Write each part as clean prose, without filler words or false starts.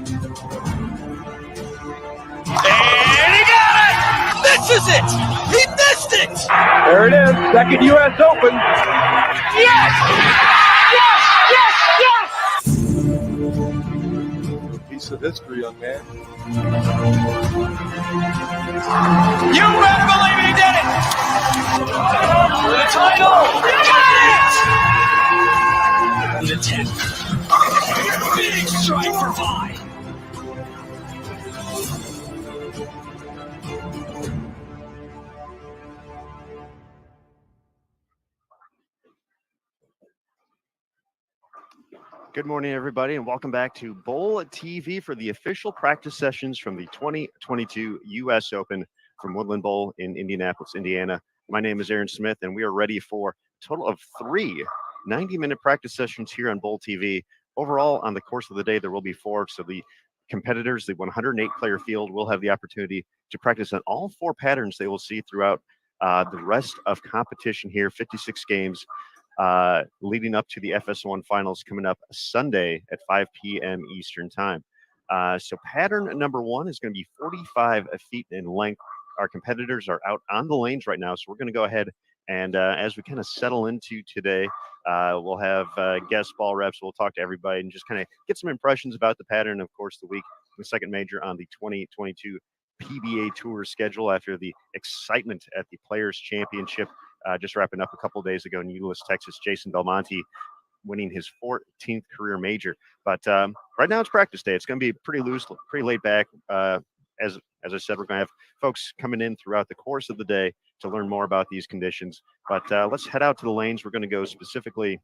And he got it! Misses it! He missed it! There it is, second U.S. Open. Yes! Yes! Yes! Yes! Piece of history, young man. You better believe he did it! For the title! He got it! The 10th. Big strike for 5. Good morning, everybody, and welcome back to Bowl TV for the official practice sessions from the 2022 U.S. Open from Woodland Bowl in Indianapolis, Indiana. My name is Aaron Smith, and we are ready for a total of 3 90-minute practice sessions here on Bowl TV. Overall, on the course of the day, there will be 4. So the competitors, the 108-player field, will have the opportunity to practice on all 4 patterns they will see throughout the rest of competition here, 56 games. Leading up to the FS1 finals coming up Sunday at 5 p.m. Eastern time. So pattern number 1 is going to be 45 feet in length. Our competitors are out on the lanes right now, so we're going to go ahead and as we kind of settle into today, we'll have guest ball reps. We'll talk to everybody and just kind of get some impressions about the pattern. Of course, the second major on the 2022 PBA Tour schedule after the excitement at the Players Championship. Just wrapping up a couple of days ago in Euless, Texas, Jason Belmonte winning his 14th career major. But right now it's practice day. It's going to be pretty loose, pretty laid back. As I said, we're going to have folks coming in throughout the course of the day to learn more about these conditions. But let's head out to the lanes. We're going to go specifically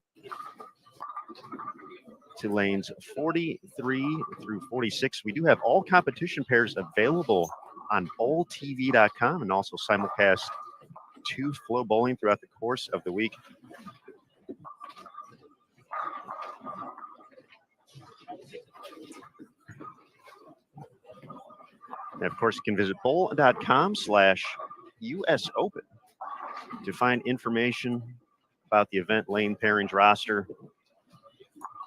to lanes 43 through 46. We do have all competition pairs available on bowltv.com and also simulcast to Flow Bowling throughout the course of the week. And of course, you can visit bowl.com/US Open to find information about the event, lane pairings, roster.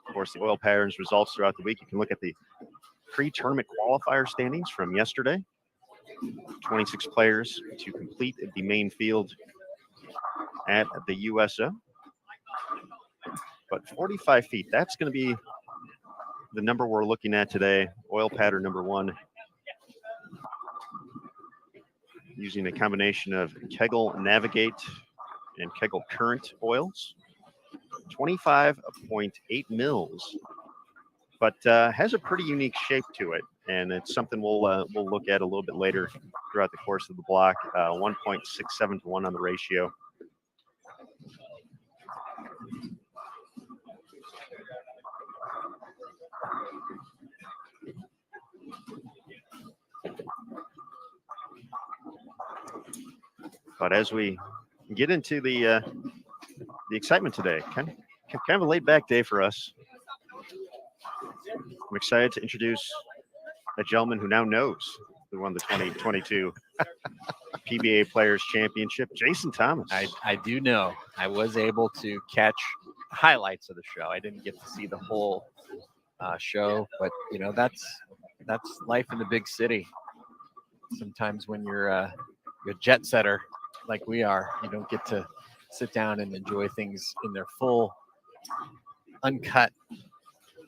Of course, the oil patterns results throughout the week. You can look at the pre-tournament qualifier standings from yesterday. 26 players to complete the main field at the USO. But 45 feet, that's going to be the number we're looking at today. Oil pattern number 1. Using a combination of Kegel Navigate and Kegel Current oils. 25.8 mils. But has a pretty unique shape to it. And it's something we'll look at a little bit later throughout the course of the block. 1.67 to 1 on the ratio. But as we get into the excitement today, kind of a laid-back day for us. I'm excited to introduce a gentleman who now knows who won the 2022 PBA Players Championship, Jason Thomas. I do know. I was able to catch highlights of the show. I didn't get to see the whole show, but you know that's life in the big city. Sometimes when you're a jet setter like we are, you don't get to sit down and enjoy things in their full, uncut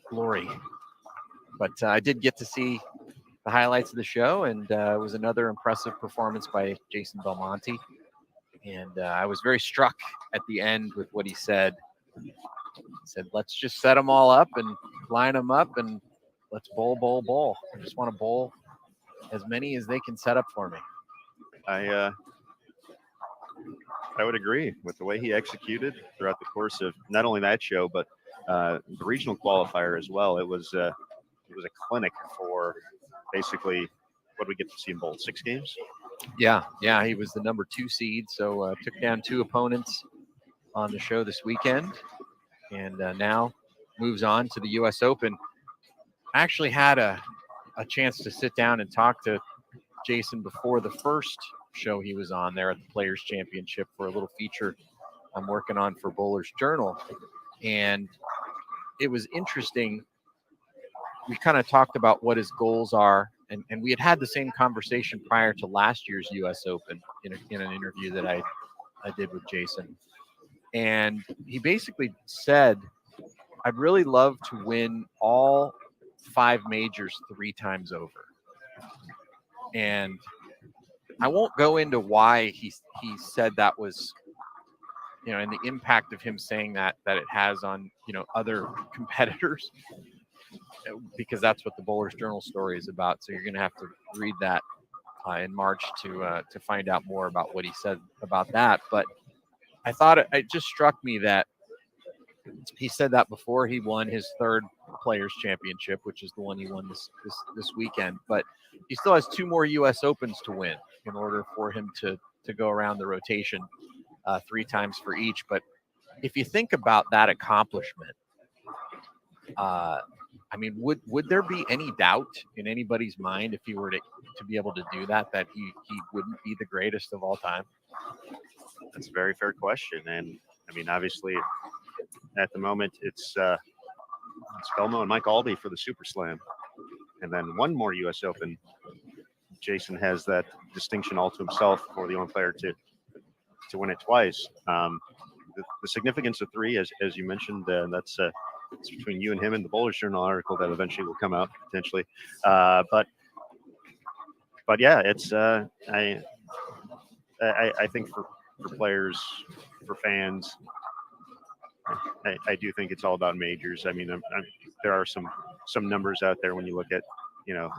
glory. But I did get to see the highlights of the show, and it was another impressive performance by Jason Belmonte. And I was very struck at the end with what he said. He said, let's just set them all up and line them up, and let's bowl, bowl, bowl. I just want to bowl as many as they can set up for me. I would agree with the way he executed throughout the course of not only that show, but the regional qualifier as well. It was a clinic for basically what we get to see in bowl 6 games. Yeah, he was the number 2 seed, so took down 2 opponents on the show this weekend, and now moves on to the U.S. Open. I actually had a chance to sit down and talk to Jason before the first show he was on there at the Players Championship for a little feature I'm working on for Bowler's Journal. And it was interesting we kind of talked about what his goals are, and we had the same conversation prior to last year's U.S. Open in an interview that I did with Jason, and he basically said, "I'd really love to win all 5 majors 3 times over," and I won't go into why he said that was, and the impact of him saying that it has on, other competitors, because that's what the Bowler's Journal story is about. So you're going to have to read that in March to find out more about what he said about that. But I thought it just struck me that he said that before he won his 3rd Players Championship, which is the one he won this weekend. But he still has 2 more U.S. Opens to win in order for him to go around the rotation 3 times for each. But if you think about that accomplishment, would there be any doubt in anybody's mind if he were to be able to do that he wouldn't be the greatest of all time? That's a very fair question. And obviously at the moment it's Belmo and Mike Albee for the Super Slam. And then one more U.S. Open. Jason has that distinction all to himself for the only player to win it twice. The significance of 3, as you mentioned, that's it's between you and him in the Bowler's Journal article that eventually will come out potentially. But yeah, it's I think for players, for fans, I do think it's all about majors. There are some numbers out there when you look at,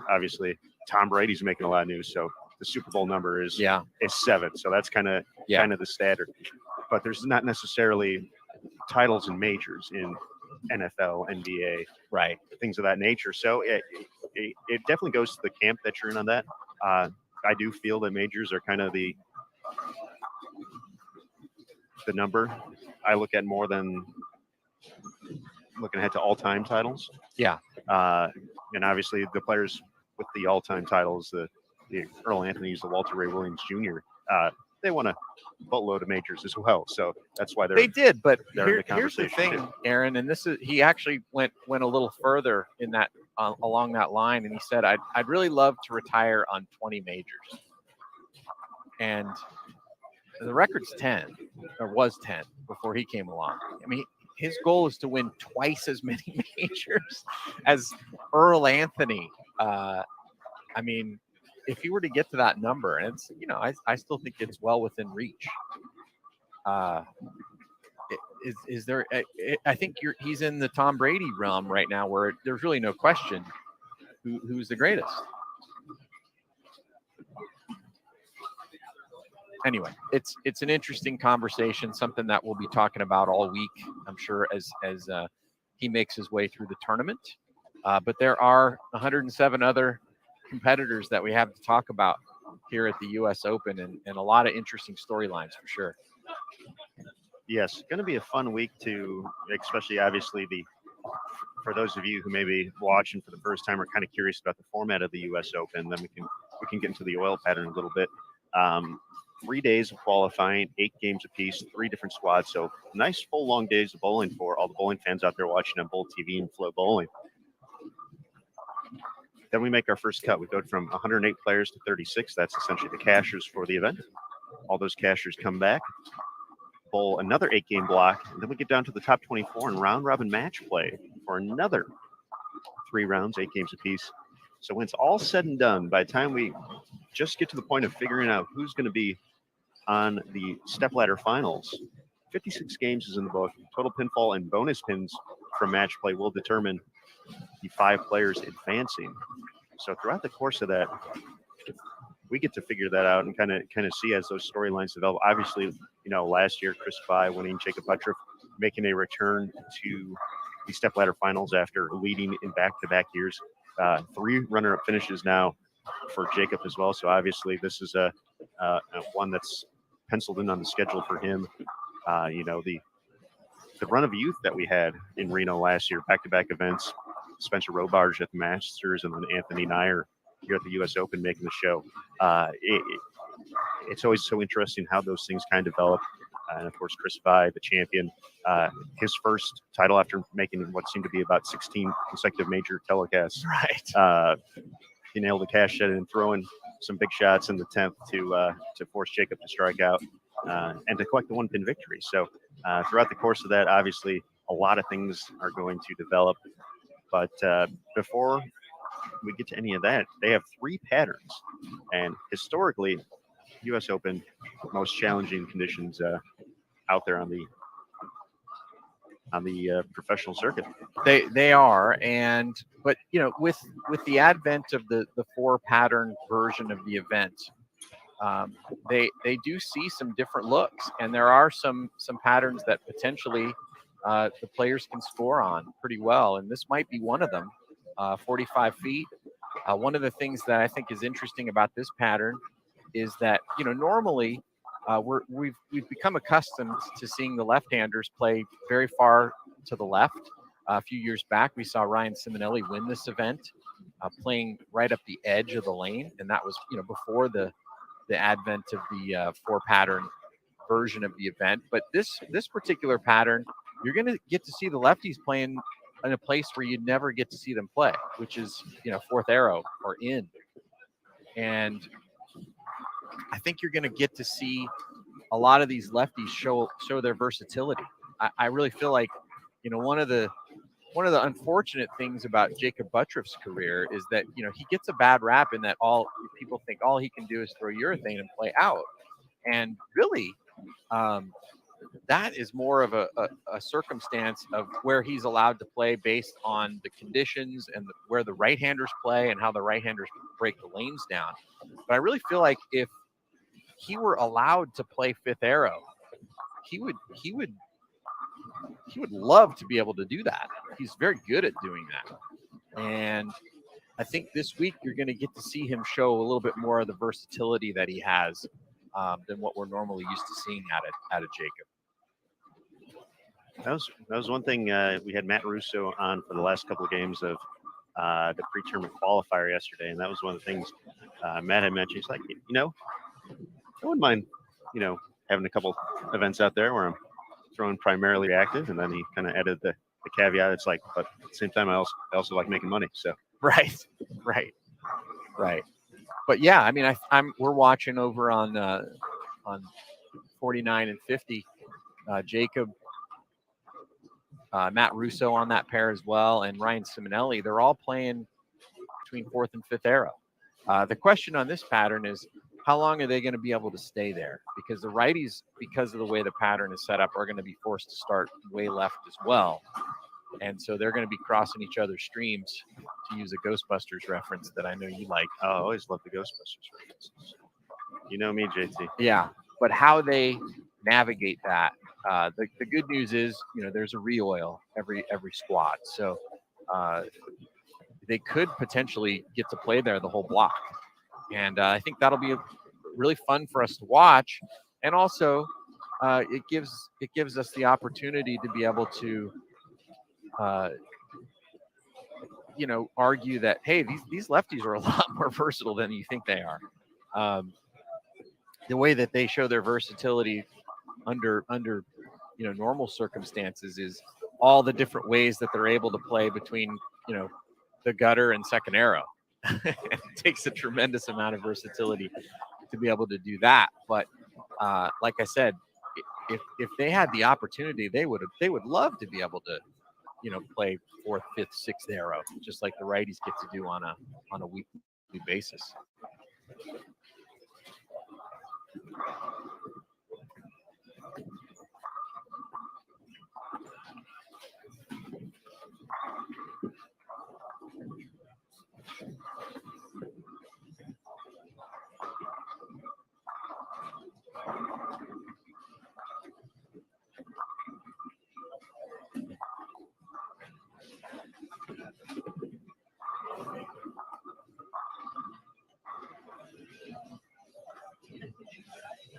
obviously Tom Brady's making a lot of news, so the Super Bowl number is 7, so that's kind of the standard. But there's not necessarily titles and majors in NFL, NBA, right? Things of that nature. So it definitely goes to the camp that you're in on that. I do feel that majors are kind of the number I look at more than looking ahead to all-time titles. Yeah. And obviously the players with the all-time titles, the Earl Anthony's, the Walter Ray Williams Jr., they won a boatload of majors as well. So that's why they did. But here's the thing, Aaron, and he actually went a little further in that along that line, and he said, I'd really love to retire on 20 majors. And the record's 10, or was 10 before he came along. His goal is to win twice as many majors as Earl Anthony. If he were to get to that number, and it's, I still think it's well within reach. Is there? I think he's in the Tom Brady realm right now, where there's really no question who's the greatest. Anyway, it's an interesting conversation, something that we'll be talking about all week, I'm sure, as he makes his way through the tournament. But there are 107 other competitors that we have to talk about here at the U.S. Open, and a lot of interesting storylines for sure. Yes, going to be a fun week especially obviously for those of you who may be watching for the first time or kind of curious about the format of the U.S. Open. Then we can get into the oil pattern a little bit. 3 days of qualifying, 8 games apiece, 3 different squads. So nice full long days of bowling for all the bowling fans out there watching on Bowl TV and Flow Bowling. Then we make our first cut. We go from 108 players to 36. That's essentially the cashers for the event. All those cashers come back, bowl another 8-game block, and then we get down to the top 24 and round robin match play for another 3 rounds, 8 games apiece. So when it's all said and done, by the time we just get to the point of figuring out who's going to be on the stepladder finals, 56 games is in the book. Total pinfall and bonus pins from match play will determine the 5 players advancing. So throughout the course of that, we get to figure that out and kind of see as those storylines develop. Obviously, last year, Chris Fye winning, Jacob Buttriff making a return to the stepladder finals after leading in back-to-back years. 3 runner-up finishes now for Jacob as well. So obviously this is a one that's penciled in on the schedule for him. The run of youth that we had in Reno last year, back-to-back events, Spencer Robarge at the Masters and then Anthony Nyer here at the U.S. Open making the show. It's always so interesting how those things kind of develop. And of course, Chris Vi, the champion, his first title after making what seemed to be about 16 consecutive major telecasts. Right. Being able to cash that in and throw in some big shots in the 10th to force Jacob to strike out and to collect the 1-pin victory. So throughout the course of that, obviously, a lot of things are going to develop. But before we get to any of that, they have 3 patterns. And historically, U.S. Open, most challenging conditions out there on the professional circuit. They are, but with the advent of the 4-pattern version of the event, they do see some different looks, and there are some patterns that potentially the players can score on pretty well, and this might be one of them. 45 feet. One of the things that I think is interesting about this pattern is that normally we've become accustomed to seeing the left-handers play very far to the left. A few years back, we saw Ryan Simonelli win this event, playing right up the edge of the lane, and that was before the advent of the 4-pattern version of the event. But this particular pattern, you're going to get to see the lefties playing in a place where you'd never get to see them play, which is 4th arrow or in. And I think you're going to get to see a lot of these lefties show their versatility. I really feel like one of the unfortunate things about Jacob Buttriff's career is that he gets a bad rap in that all people think all he can do is throw urethane and play out, and really that is more of a circumstance of where he's allowed to play based on the conditions and where the right-handers play and how the right-handers break the lanes down. But I really feel like if he were allowed to play 5th arrow, he would love to be able to do that. He's very good at doing that. And I think this week you're going to get to see him show a little bit more of the versatility that he has than what we're normally used to seeing out of Jacob. That was one thing. We had Matt Russo on for the last couple of games of the pre-tournament qualifier yesterday, and that was one of the things Matt had mentioned. He's like, I wouldn't mind, having a couple events out there where I'm throwing primarily reactive, and then he kind of added the caveat. It's like, but at the same time, I also like making money. So right. But yeah, I mean, we're watching over on 49 and 50, Jacob. Matt Russo on that pair as well, and Ryan Simonelli. They're all playing between 4th and 5th arrow. The question on this pattern is, how long are they going to be able to stay there? Because the righties, because of the way the pattern is set up, are going to be forced to start way left as well. And so they're going to be crossing each other's streams, to use a Ghostbusters reference that I know you like. Oh, I always love the Ghostbusters references. You know me, JT. Yeah, but how they navigate that. The good news is, there's a re-oil every squad. So they could potentially get to play there the whole block. And I think that'll be really fun for us to watch. And also it gives us the opportunity to be able to, argue that, hey, these lefties are a lot more versatile than you think they are. The way that they show their versatility under normal circumstances is all the different ways that they're able to play between the gutter and 2nd arrow. It takes a tremendous amount of versatility to be able to do that. But like I said, if they had the opportunity, they would love to be able to play 4th, 5th, 6th arrow, just like the righties get to do on a weekly basis.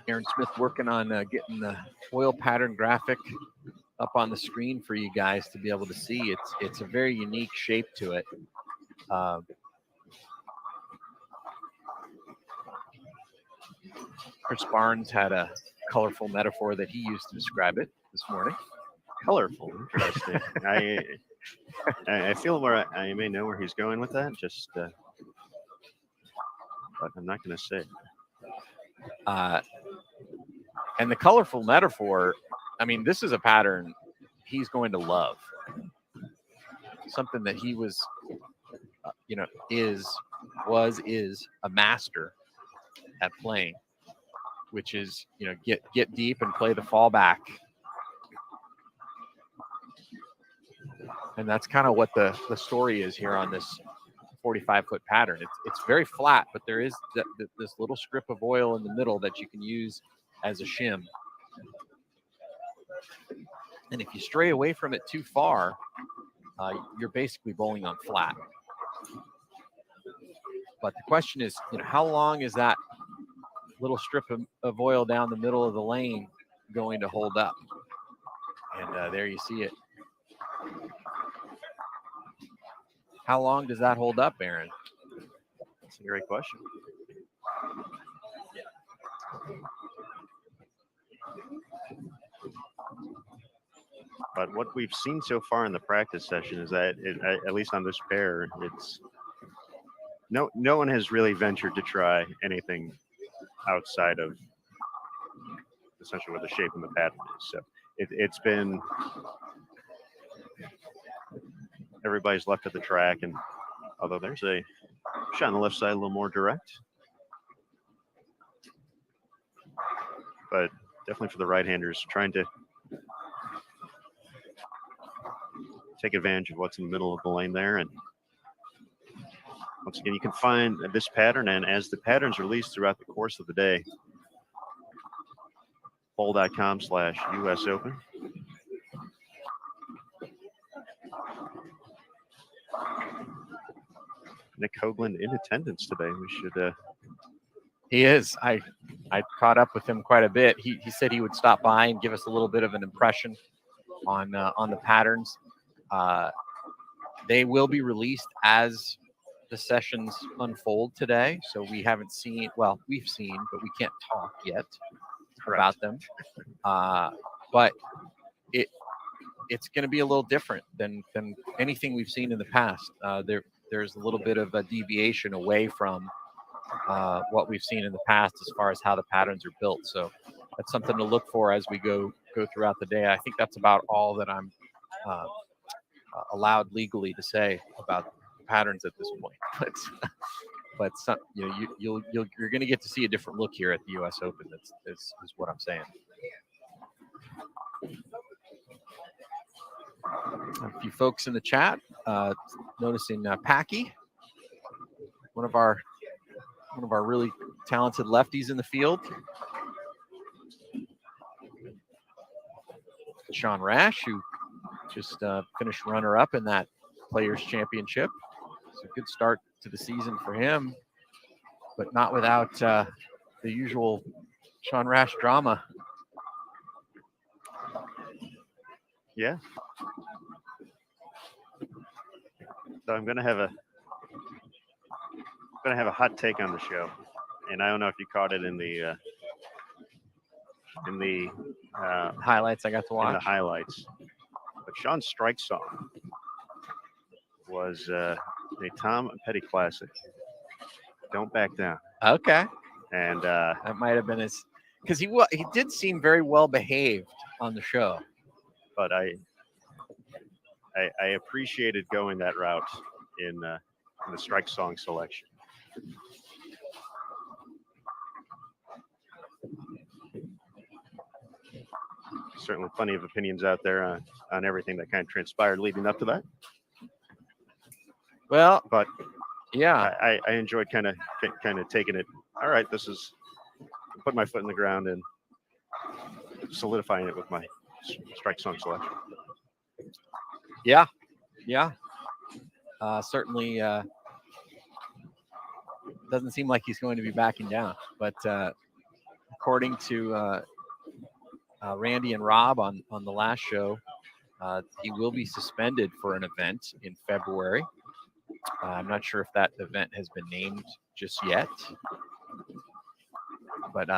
Aaron Smith working on getting the oil pattern graphic up on the screen for you guys to be able to see. It's a very unique shape to it. Chris Barnes had a colorful metaphor that he used to describe it this morning. Colorful, interesting. I feel where I may know where he's going with that. Just, but I'm not going to say. And the colorful metaphor, I mean, this is a pattern he's going to love. Something that he was, is a master at playing, which is, get deep and play the fallback. And that's kind of what the story is here on this 45-foot pattern. It's very flat, but there is this little strip of oil in the middle that you can use as a shim. And if you stray away from it too far, you're basically bowling on flat. But the question is, how long is that little strip of oil down the middle of the lane going to hold up? And there you see it. How long does that hold up, Aaron? That's a great question. But what we've seen so far in the practice session is that, at least on this pair, it's no one has really ventured to try anything outside of essentially what the shape and the pattern is. So it's been everybody's left at the track, and although there's a shot on the left side a little more direct, but definitely for the right-handers trying to take advantage of what's in the middle of the lane there. And once again, you can find this pattern, and as the patterns released throughout the course of the day, bowl.com/US Open. Nick Hoagland in attendance today. We should. He is. I caught up with him quite a bit. He said he would stop by and give us a little bit of an impression on the patterns. They will be released as the sessions unfold today. So we haven't seen. Well, we've seen, but we can't talk yet about them. But it's going to be a little different than anything we've seen in the past. There's a little bit of a deviation away from what we've seen in the past as far as how the patterns are built. So that's something to look for as we go throughout the day. I think that's about all that I'm allowed legally to say about patterns at this point. But some, you're going to get to see a different look here at the U.S. Open. That's what I'm saying. A few folks in the chat noticing Packy, one of our really talented lefties in the field. Sean Rash, who just finished runner-up in that Players Championship. It's a good start to the season for him, but not without the usual Sean Rash drama. Yeah. So I'm gonna have a hot take on the show, and I don't know if you caught it in the highlights I got to watch. In the highlights, but Sean's strike song was a Tom Petty classic. Don't back down. Okay. And that might have been his, because he did seem very well behaved on the show. But I appreciated going that route in the strike song selection. Certainly plenty of opinions out there on everything that kind of transpired leading up to that. Well, but yeah, I enjoyed kind of taking it. All right, this is put my foot in the ground and solidifying it with my strike song selection. Yeah. Certainly doesn't seem like he's going to be backing down. But according to Randy and Rob on the last show, he will be suspended for an event in February. I'm not sure if that event has been named just yet. But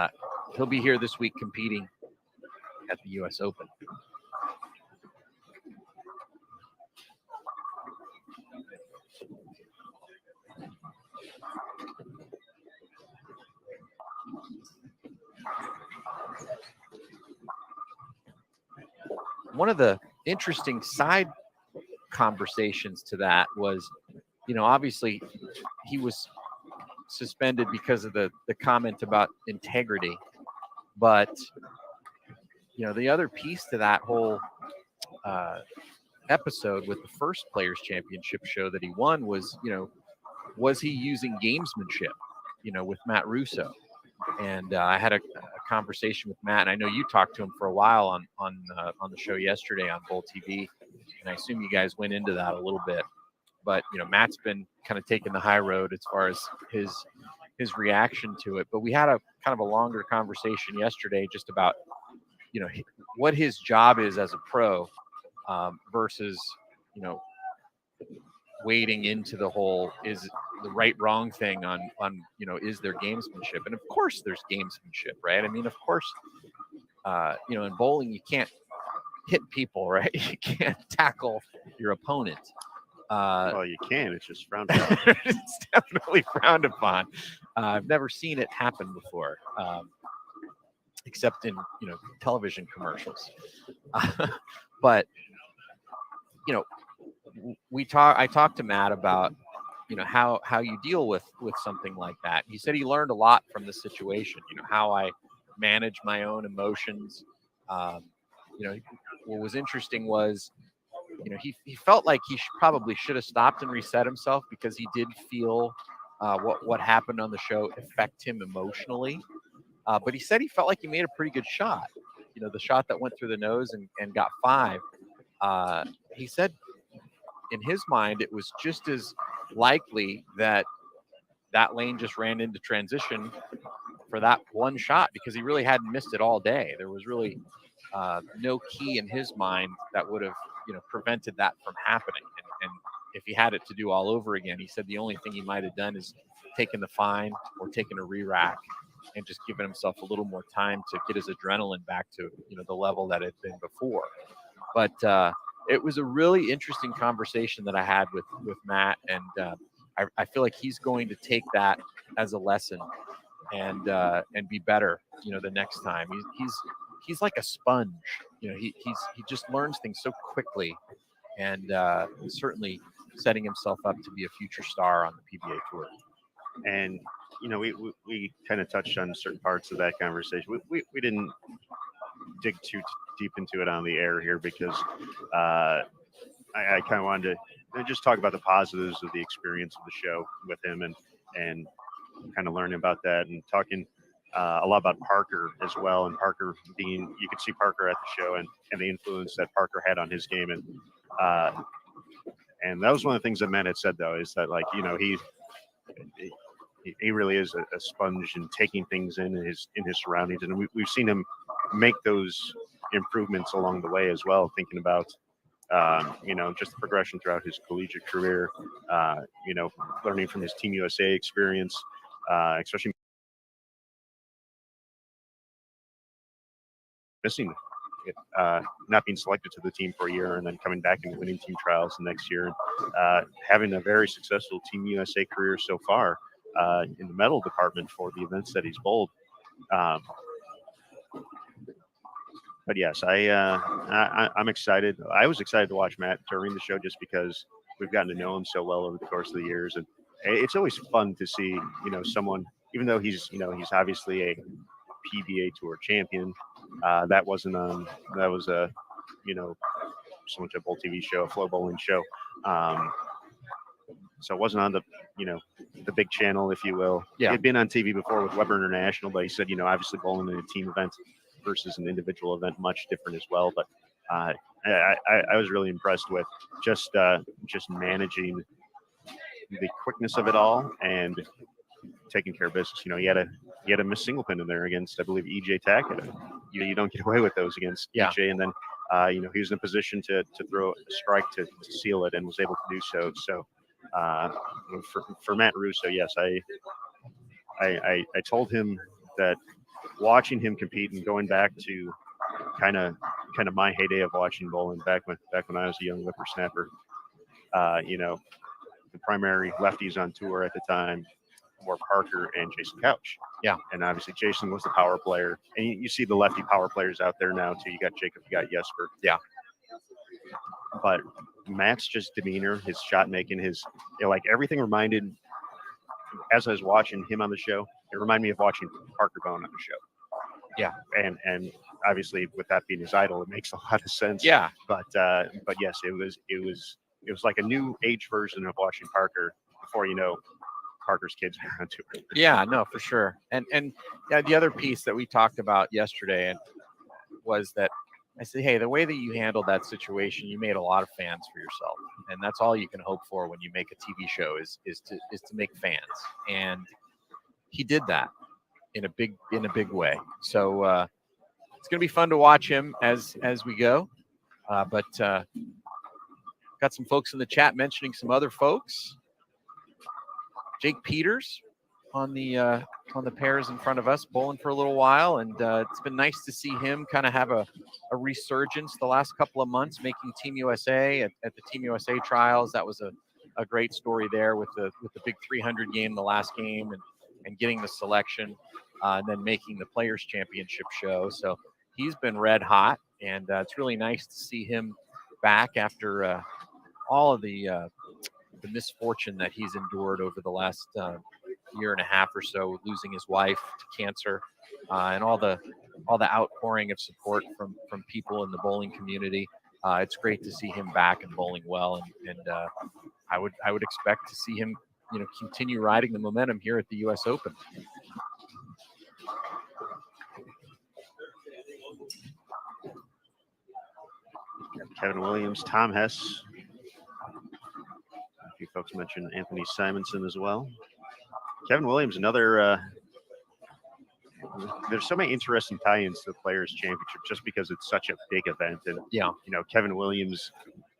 he'll be here this week competing at the U.S. Open. One of the interesting side conversations to that was, obviously he was suspended because of the comment about integrity, but the other piece to that whole episode with the first Players Championship show that he won was, was he using gamesmanship, with Matt Russo? And I had a conversation with Matt, and I know you talked to him for a while on the show yesterday on Bowl TV, and I assume you guys went into that a little bit. But Matt's been kind of taking the high road as far as his reaction to it. But we had a kind of a longer conversation yesterday just about what his job is as a pro versus wading into the whole is the right wrong thing on is there gamesmanship? And of course there's gamesmanship, right? I mean, of course in bowling you can't hit people, right? You can't tackle your opponent. Well, you can. It's just frowned upon. It's definitely frowned upon. I've never seen it happen before, except in television commercials. But I talked to Matt about how you deal with something like that. He said he learned a lot from the situation. How I manage my own emotions. What was interesting was he felt like he probably should have stopped and reset himself because he did feel what happened on the show affect him emotionally. But he said he felt like he made a pretty good shot. The shot that went through the nose and got 5. He said in his mind it was just as likely that lane just ran into transition for that one shot because he really hadn't missed it all day. There was really no key in his mind that would have prevented that from happening. And if he had it to do all over again, he said the only thing he might have done is taken the fine or taken a re-rack and just given himself a little more time to get his adrenaline back to the level that it had been before. But it was a really interesting conversation that I had with Matt, and I feel like he's going to take that as a lesson and be better the next time. He's like a sponge. He just learns things so quickly, and certainly setting himself up to be a future star on the PBA tour. And we kind of touched on certain parts of that conversation. We didn't dig too deep into it on the air here because I kind of wanted to just talk about the positives of the experience of the show with him and kind of learning about that and talking a lot about Parker as well. And Parker you could see Parker at the show and the influence that Parker had on his game. And that was one of the things that Matt had said, though, is that he really is a sponge in taking things in his surroundings. And we've seen him make those improvements along the way as well, thinking about, just the progression throughout his collegiate career, learning from his Team USA experience, especially missing not being selected to the team for a year and then coming back and winning team trials the next year, and having a very successful Team USA career so far in the medal department for the events that he's bowled. But yes, I'm excited. I was excited to watch Matt during the show just because we've gotten to know him so well over the course of the years, and it's always fun to see someone, even though he's obviously a PBA Tour champion. That was a someone to a bowl TV show, a flow bowling show. So it wasn't on the big channel, if you will. Yeah. He'd been on TV before with Weber International, but he said, obviously bowling in a team event versus an individual event, much different as well. But I was really impressed with just managing the quickness of it all and taking care of business. He had a missed single pin in there against, I believe, EJ Tack. You don't get away with those against EJ, and then he was in a position to throw a strike to seal it and was able to do so. So for Matt Russo, yes, I told him that watching him compete and going back to kind of my heyday of watching bowling back when I was a young whippersnapper. The primary lefties on tour at the time were Parker and Jason Couch. Yeah. And obviously Jason was the power player. And you see the lefty power players out there now too. You got Jacob, you got Jesper. Yeah. But Matt's just demeanor, his shot making, his everything reminded, as I was watching him on the show, it reminded me of watching Parker Bone on the show. Yeah. And obviously with that being his idol, it makes a lot of sense. Yeah. But yes, it was like a new age version of watching Parker before Parker's kids are on tour. Yeah, no, for sure. And the other piece that we talked about yesterday was that I said, hey, the way that you handled that situation, you made a lot of fans for yourself, and that's all you can hope for when you make a TV show is to make fans. And he did that in a big way. So it's gonna be fun to watch him as we go. But got some folks in the chat mentioning some other folks. Jake Peters on the pairs in front of us, bowling for a little while, and it's been nice to see him kind of have a resurgence the last couple of months, making Team USA at the Team USA trials. That was a great story there with the big 300 game, the last game, and getting the selection, and then making the Players Championship show. So he's been red hot, and it's really nice to see him back after all of the misfortune that he's endured over the last year and a half or so, losing his wife to cancer, and all the outpouring of support from people in the bowling community. It's great to see him back and bowling well, and I would expect to see him continue riding the momentum here at the U.S. Open. Kevin Williams, Tom Hess. A few folks mentioned Anthony Simonson as well. Kevin Williams, another. There's so many interesting tie-ins to the Players Championship just because it's such a big event, and yeah, Kevin Williams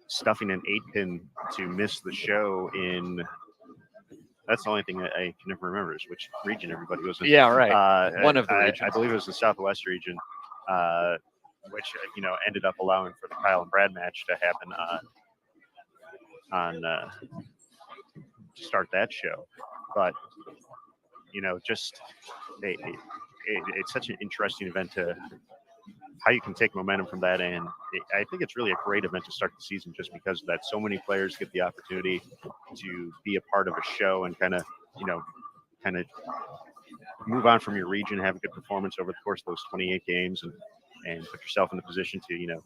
stuffing an 8-pin to miss the show in. That's the only thing I can never remember is which region everybody was in. Yeah, right. One of the regions. I believe it was the Southwest region, which ended up allowing for the Kyle and Brad match to happen on to start that show. But just it's such an interesting event to how you can take momentum from that, and I think it's really a great event to start the season just because of that. So many players get the opportunity to be a part of a show and kind of move on from your region, have a good performance over the course of those 28 games, and put yourself in a position to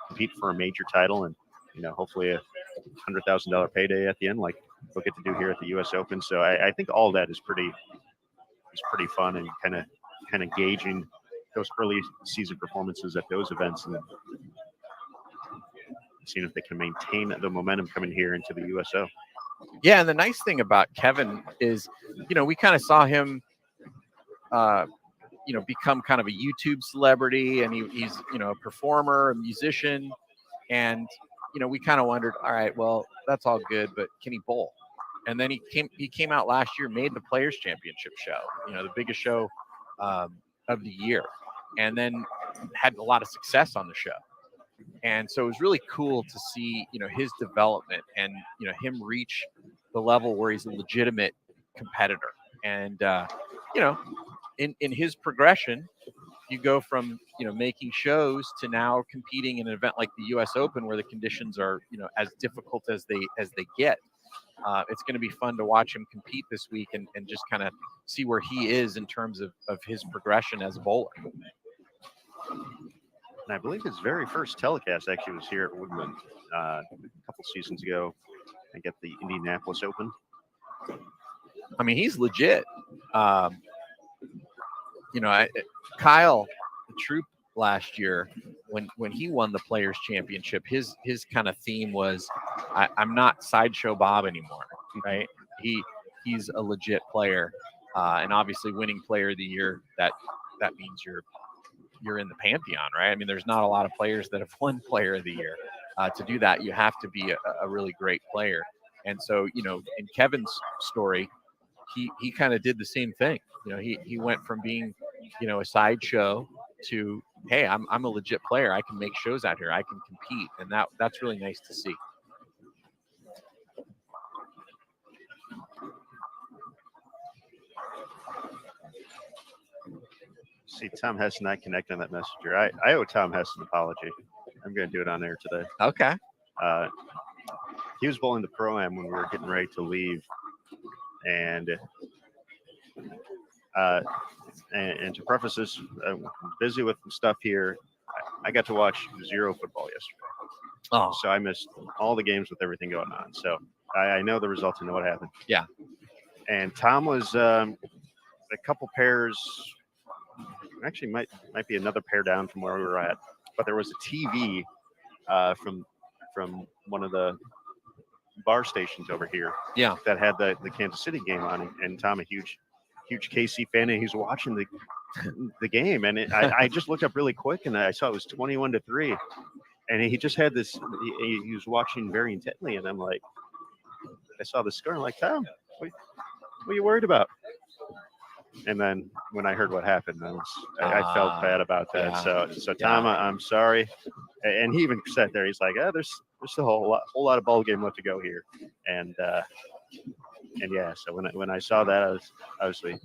compete for a major title and hopefully a $100,000 payday at the end, like we'll get to do here at the U.S. Open. So I think all that is pretty fun, and kind of gauging those early season performances at those events and seeing if they can maintain the momentum coming here into the USO. Yeah, and the nice thing about Kevin is, we kind of saw him, become kind of a YouTube celebrity, and he's a performer, a musician, and we kind of wondered, all right, well, that's all good, but can he bowl? And then he came out last year, made the Players Championship show, the biggest show of the year, and then had a lot of success on the show. And so it was really cool to see, his development and, him reach the level where he's a legitimate competitor. And, in his progression, you go from, making shows to now competing in an event like the U.S. Open, where the conditions are, as difficult as they get. It's going to be fun to watch him compete this week and just kind of see where he is in terms of his progression as a bowler. And I believe his very first telecast actually was here at Woodland a couple seasons ago. I get the Indianapolis Open. I mean, he's legit. Kyle, the Troop last year, when he won the Players Championship, his kind of theme was, I'm not Sideshow Bob anymore, right? He's a legit player, and obviously winning Player of the Year, that means you're in the pantheon, right? I mean, there's not a lot of players that have won Player of the Year. To do that, you have to be a really great player. And so, in Kevin's story, he kind of did the same thing. He went from being a sideshow to, hey, I'm a legit player. I can make shows out here. I can compete, and that's really nice to see. See, Tom Hess not connecting that messenger. I owe Tom Hess an apology. I'm going to do it on air today. Okay. He was bowling the Pro-Am when we were getting ready to leave. And to preface this, I'm busy with some stuff here. I got to watch 0 football yesterday. Oh, So I missed all the games with everything going on. So I know the results. I know what happened. Yeah. And Tom was a couple pairs. Actually, might be another pair down from where we were at. But there was a TV from one of the bar stations over here. Yeah. That had the Kansas City game on, and Tom, a huge KC fan, and he's watching the game, and I just looked up really quick, and I saw it was 21-3, and he just had this. He was watching very intently, and I'm like, I saw the score, I'm like, Tom, what are you worried about? And then when I heard what happened, I felt bad about that. Yeah. So Tom, I'm sorry. And he even said there, he's like, there's a whole lot of ball game left to go here. And yeah, so when I saw that, I was obviously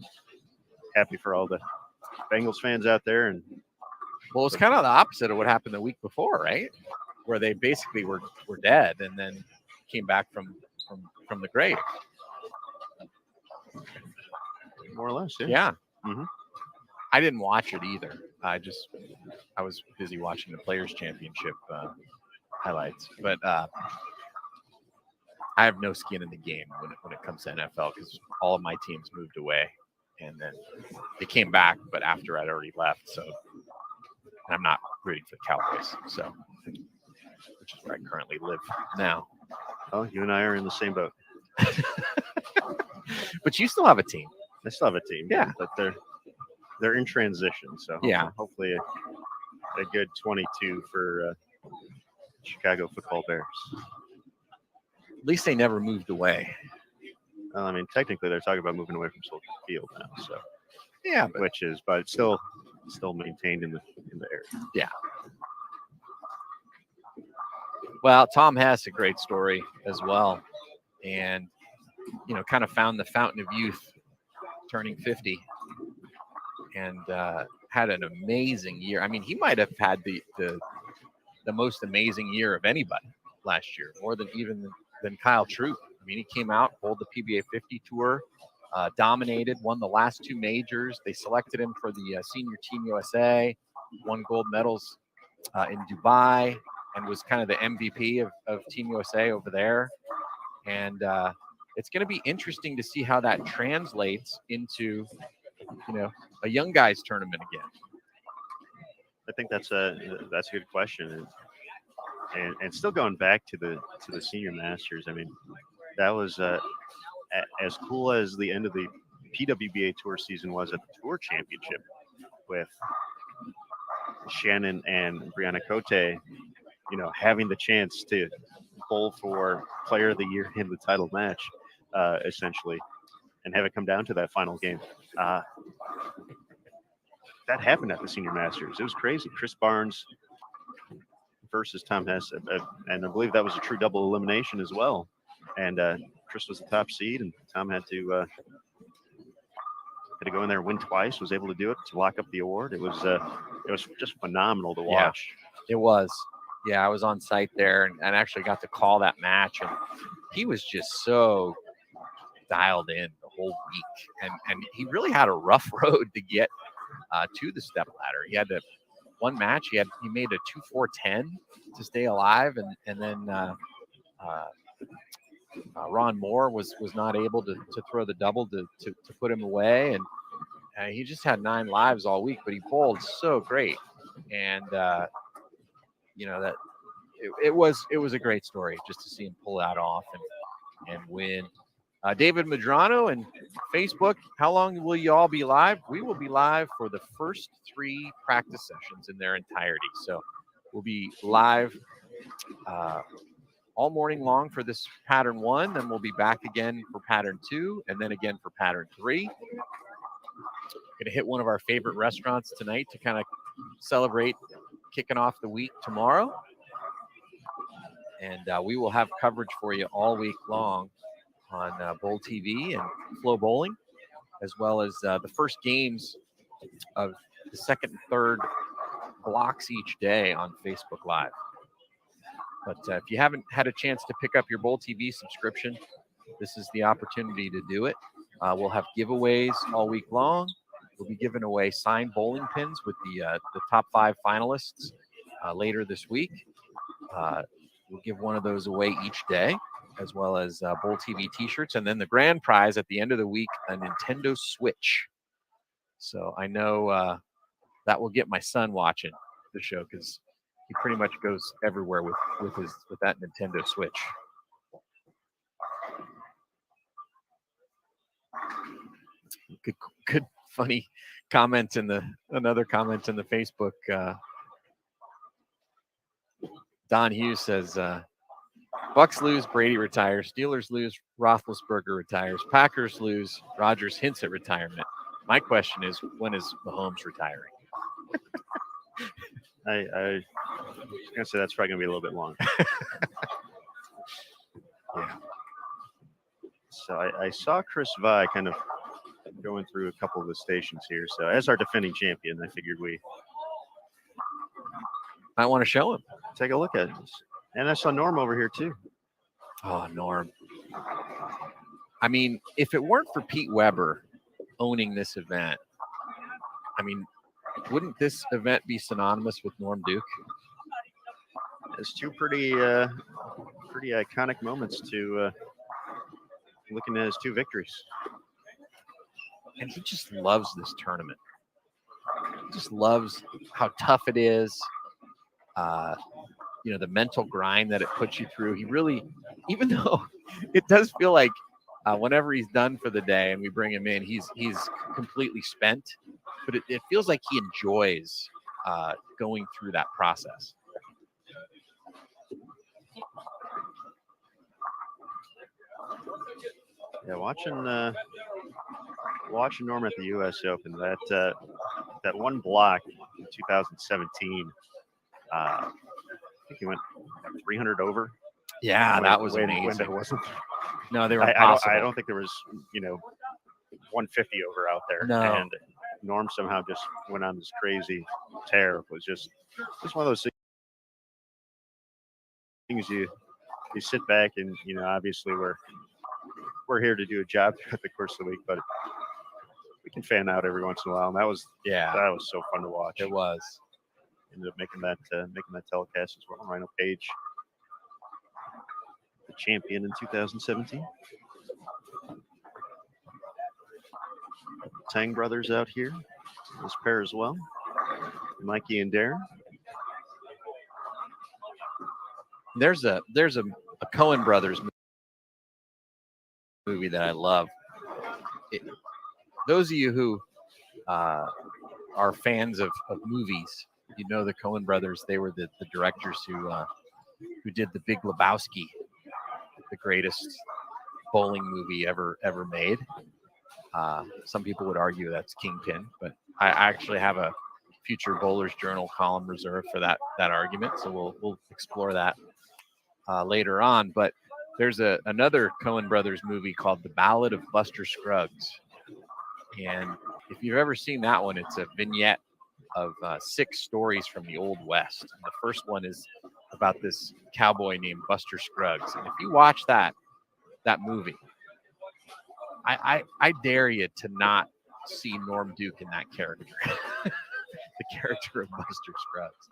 happy for all the Bengals fans out there. And well, it's kind of the opposite of what happened the week before, right? Where they basically were dead and then came back from the grave. More or less, yeah. Yeah. Mm-hmm. I didn't watch it either. I was busy watching the Players Championship highlights. But I have no skin in the game when it comes to NFL because all of my teams moved away, and then they came back, but after I'd already left. So I'm not rooting for the Cowboys. So, which is where I currently live now. Oh, you and I are in the same boat. But you still have a team. I still have a team, yeah, but they're in transition. So yeah, hopefully a good 22 for Chicago Football Bears. At least they never moved away. Well, I mean, technically they're talking about moving away from Soldier Field now. So yeah, but it's still maintained in the area. Yeah. Well, Tom Hess, a great story as well, and kind of found the fountain of youth, turning 50, and had an amazing year. I mean, he might have had the most amazing year of anybody last year, more than Kyle Troop. I mean, he came out, bowled the PBA 50 tour, dominated, won the last 2 majors. They selected him for the Senior Team USA, won gold medals in Dubai, and was kind of the MVP of Team USA over there. And it's going to be interesting to see how that translates into, a young guys tournament again. I think that's a good question, and still going back to the Senior Masters. I mean, that was as cool as the end of the PWBA Tour season was at the Tour Championship with Shannon and Brianna Cote, having the chance to bowl for Player of the Year in the title match, essentially, and have it come down to that final game. That happened at the Senior Masters. It was crazy. Chris Barnes versus Tom Hess, and I believe that was a true double elimination as well. And Chris was the top seed, and Tom had to go in there and win twice. Was able to do it to lock up the award. It was just phenomenal to watch. Yeah, it was. Yeah, I was on site there and actually got to call that match, and he was just so dialed in the whole week, and he really had a rough road to get to the step ladder. He had one match he made a 2-4-10 to stay alive, and then Ron Moore was not able to throw the double to put him away, and he just had 9 lives all week, but he bowled so great, and that it was a great story just to see him pull that off and win. David Medrano and Facebook, how long will you all be live? We will be live for the first 3 practice sessions in their entirety. So we'll be live all morning long for this pattern 1. Then we'll be back again for pattern 2, and then again for pattern 3. Going to hit one of our favorite restaurants tonight to kind of celebrate kicking off the week tomorrow. And we will have coverage for you all week long on Bowl TV and Flow Bowling, as well as the first games of the second and third blocks each day on Facebook Live. But if you haven't had a chance to pick up your Bowl TV subscription, this is the opportunity to do it. We'll have giveaways all week long. We'll be giving away signed bowling pins with the top 5 finalists later this week. We'll give one of those away each day, as well as Bowl TV t-shirts. And then the grand prize at the end of the week, a Nintendo Switch. So I know that will get my son watching the show because he pretty much goes everywhere with that Nintendo Switch. Good funny comment another comment in the Facebook. Don Hughes says, Bucks lose, Brady retires. Steelers lose, Roethlisberger retires. Packers lose, Rodgers hints at retirement. My question is, when is Mahomes retiring? I was going to say that's probably going to be a little bit longer. Yeah. So I saw Chris Vi kind of going through a couple of the stations here. So as our defending champion, I figured we might want to show him. Take a look at it. And I saw Norm over here too. Oh, Norm. I mean, if it weren't for Pete Weber owning this event, I mean, wouldn't this event be synonymous with Norm Duke? It's two pretty iconic moments to looking at his 2 victories. And he just loves this tournament. He just loves how tough it is. The mental grind that it puts you through. He really, even though it does feel like whenever he's done for the day and we bring him in, he's completely spent, but it feels like he enjoys going through that process. Yeah, watching Norm at the U.S. Open, that one block in 2017, I think he went 300 over. Yeah, that was when amazing. there wasn't. No, they were impossible. I don't think there was 150 over out there. No. And Norm somehow just went on this crazy tear. It was just one of those things you sit back and obviously we're here to do a job at the course of the week, but we can fan out every once in a while. And that was so fun to watch. It was. Ended up making that telecast as well. Rhino Page, the champion in 2017. Tang brothers out here, this pair as well. Mikey and Darren. There's a Coen Brothers movie that I love. Those of you who are fans of movies, the Coen Brothers. They were the directors who did The Big Lebowski, the greatest bowling movie ever made. Some people would argue that's Kingpin, but I actually have a future Bowlers Journal column reserved for that argument. So we'll explore that later on. But there's another Coen Brothers movie called The Ballad of Buster Scruggs. And if you've ever seen that one, it's a vignette of 6 stories from the Old West. And the first one is about this cowboy named Buster Scruggs. And if you watch that movie, I dare you to not see Norm Duke in that character. The character of Buster Scruggs.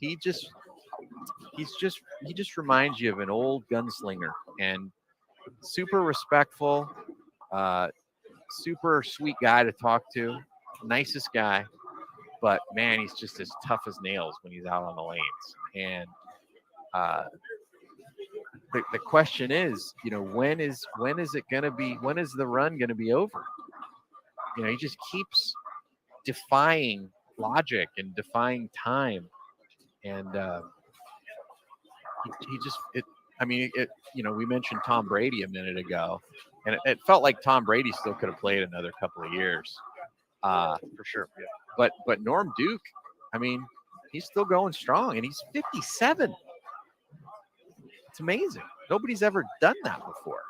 He just reminds you of an old gunslinger and super respectful, super sweet guy to talk to, nicest guy, but man, he's just as tough as nails when he's out on the lanes. And the question is, when is the run gonna be over? He just keeps defying logic and defying time, and we mentioned Tom Brady a minute ago, and it felt like Tom Brady still could have played another couple of years. For sure. Yeah. But Norm Duke, I mean, he's still going strong, and he's 57. It's amazing. Nobody's ever done that before.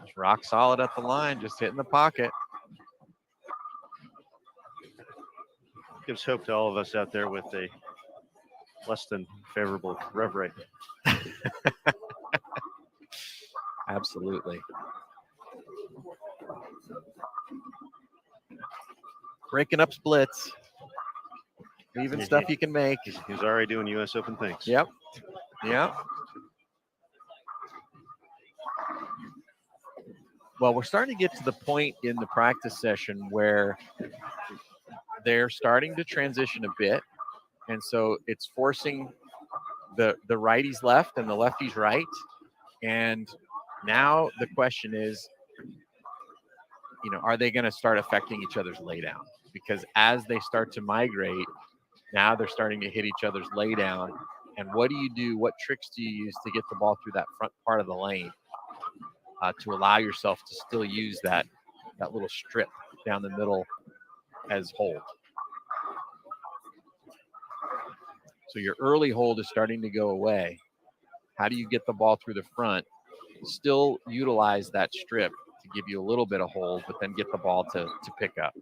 Just rock solid at the line, just hitting the pocket. Gives hope to all of us out there with a less than favorable rev rate. Absolutely. Breaking up splits. Even stuff you can make. He's already doing U.S. Open things. Yep. Yep. Well, we're starting to get to the point in the practice session where they're starting to transition a bit. And so it's forcing the righties left and the lefties right. And now the question is, are they going to start affecting each other's laydown? Because as they start to migrate, now they're starting to hit each other's laydown. And what do you do? What tricks do you use to get the ball through that front part of the lane to allow yourself to still use that little strip down the middle as hold? So your early hold is starting to go away. How do you get the ball through the front, still utilize that strip to give you a little bit of hold, but then get the ball to pick up?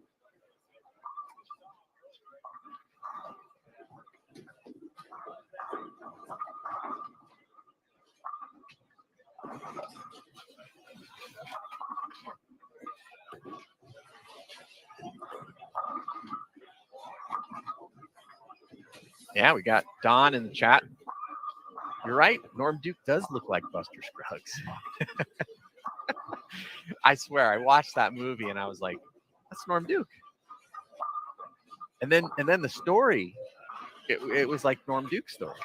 Yeah, we got Don in the chat. You're right. Norm Duke does look like Buster Scruggs. I swear, I watched that movie and I was like, "That's Norm Duke." And then the story, it was like Norm Duke's story.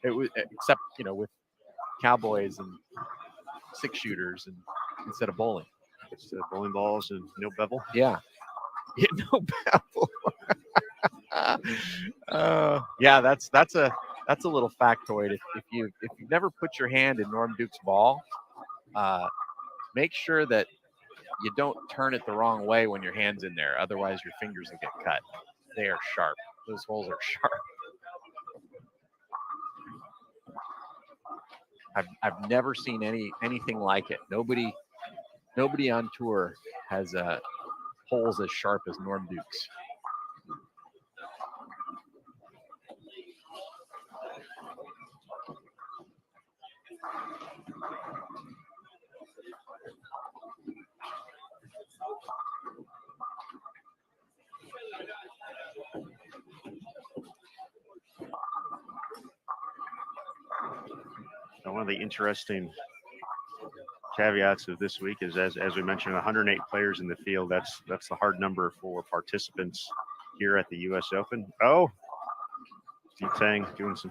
It was, except with cowboys and 6-shooters and instead of bowling. Instead of bowling balls and no bevel. Yeah, no bevel. Yeah, that's a little factoid. If you've never put your hand in Norm Duke's ball, make sure that you don't turn it the wrong way when your hand's in there. Otherwise, your fingers will get cut. They are sharp. Those holes are sharp. I've never seen anything like it. Nobody on tour has holes as sharp as Norm Duke's. One of the interesting caveats of this week is, as we mentioned, 108 players in the field. That's the hard number for participants here at the U.S. Open. Oh, Deep Tang doing some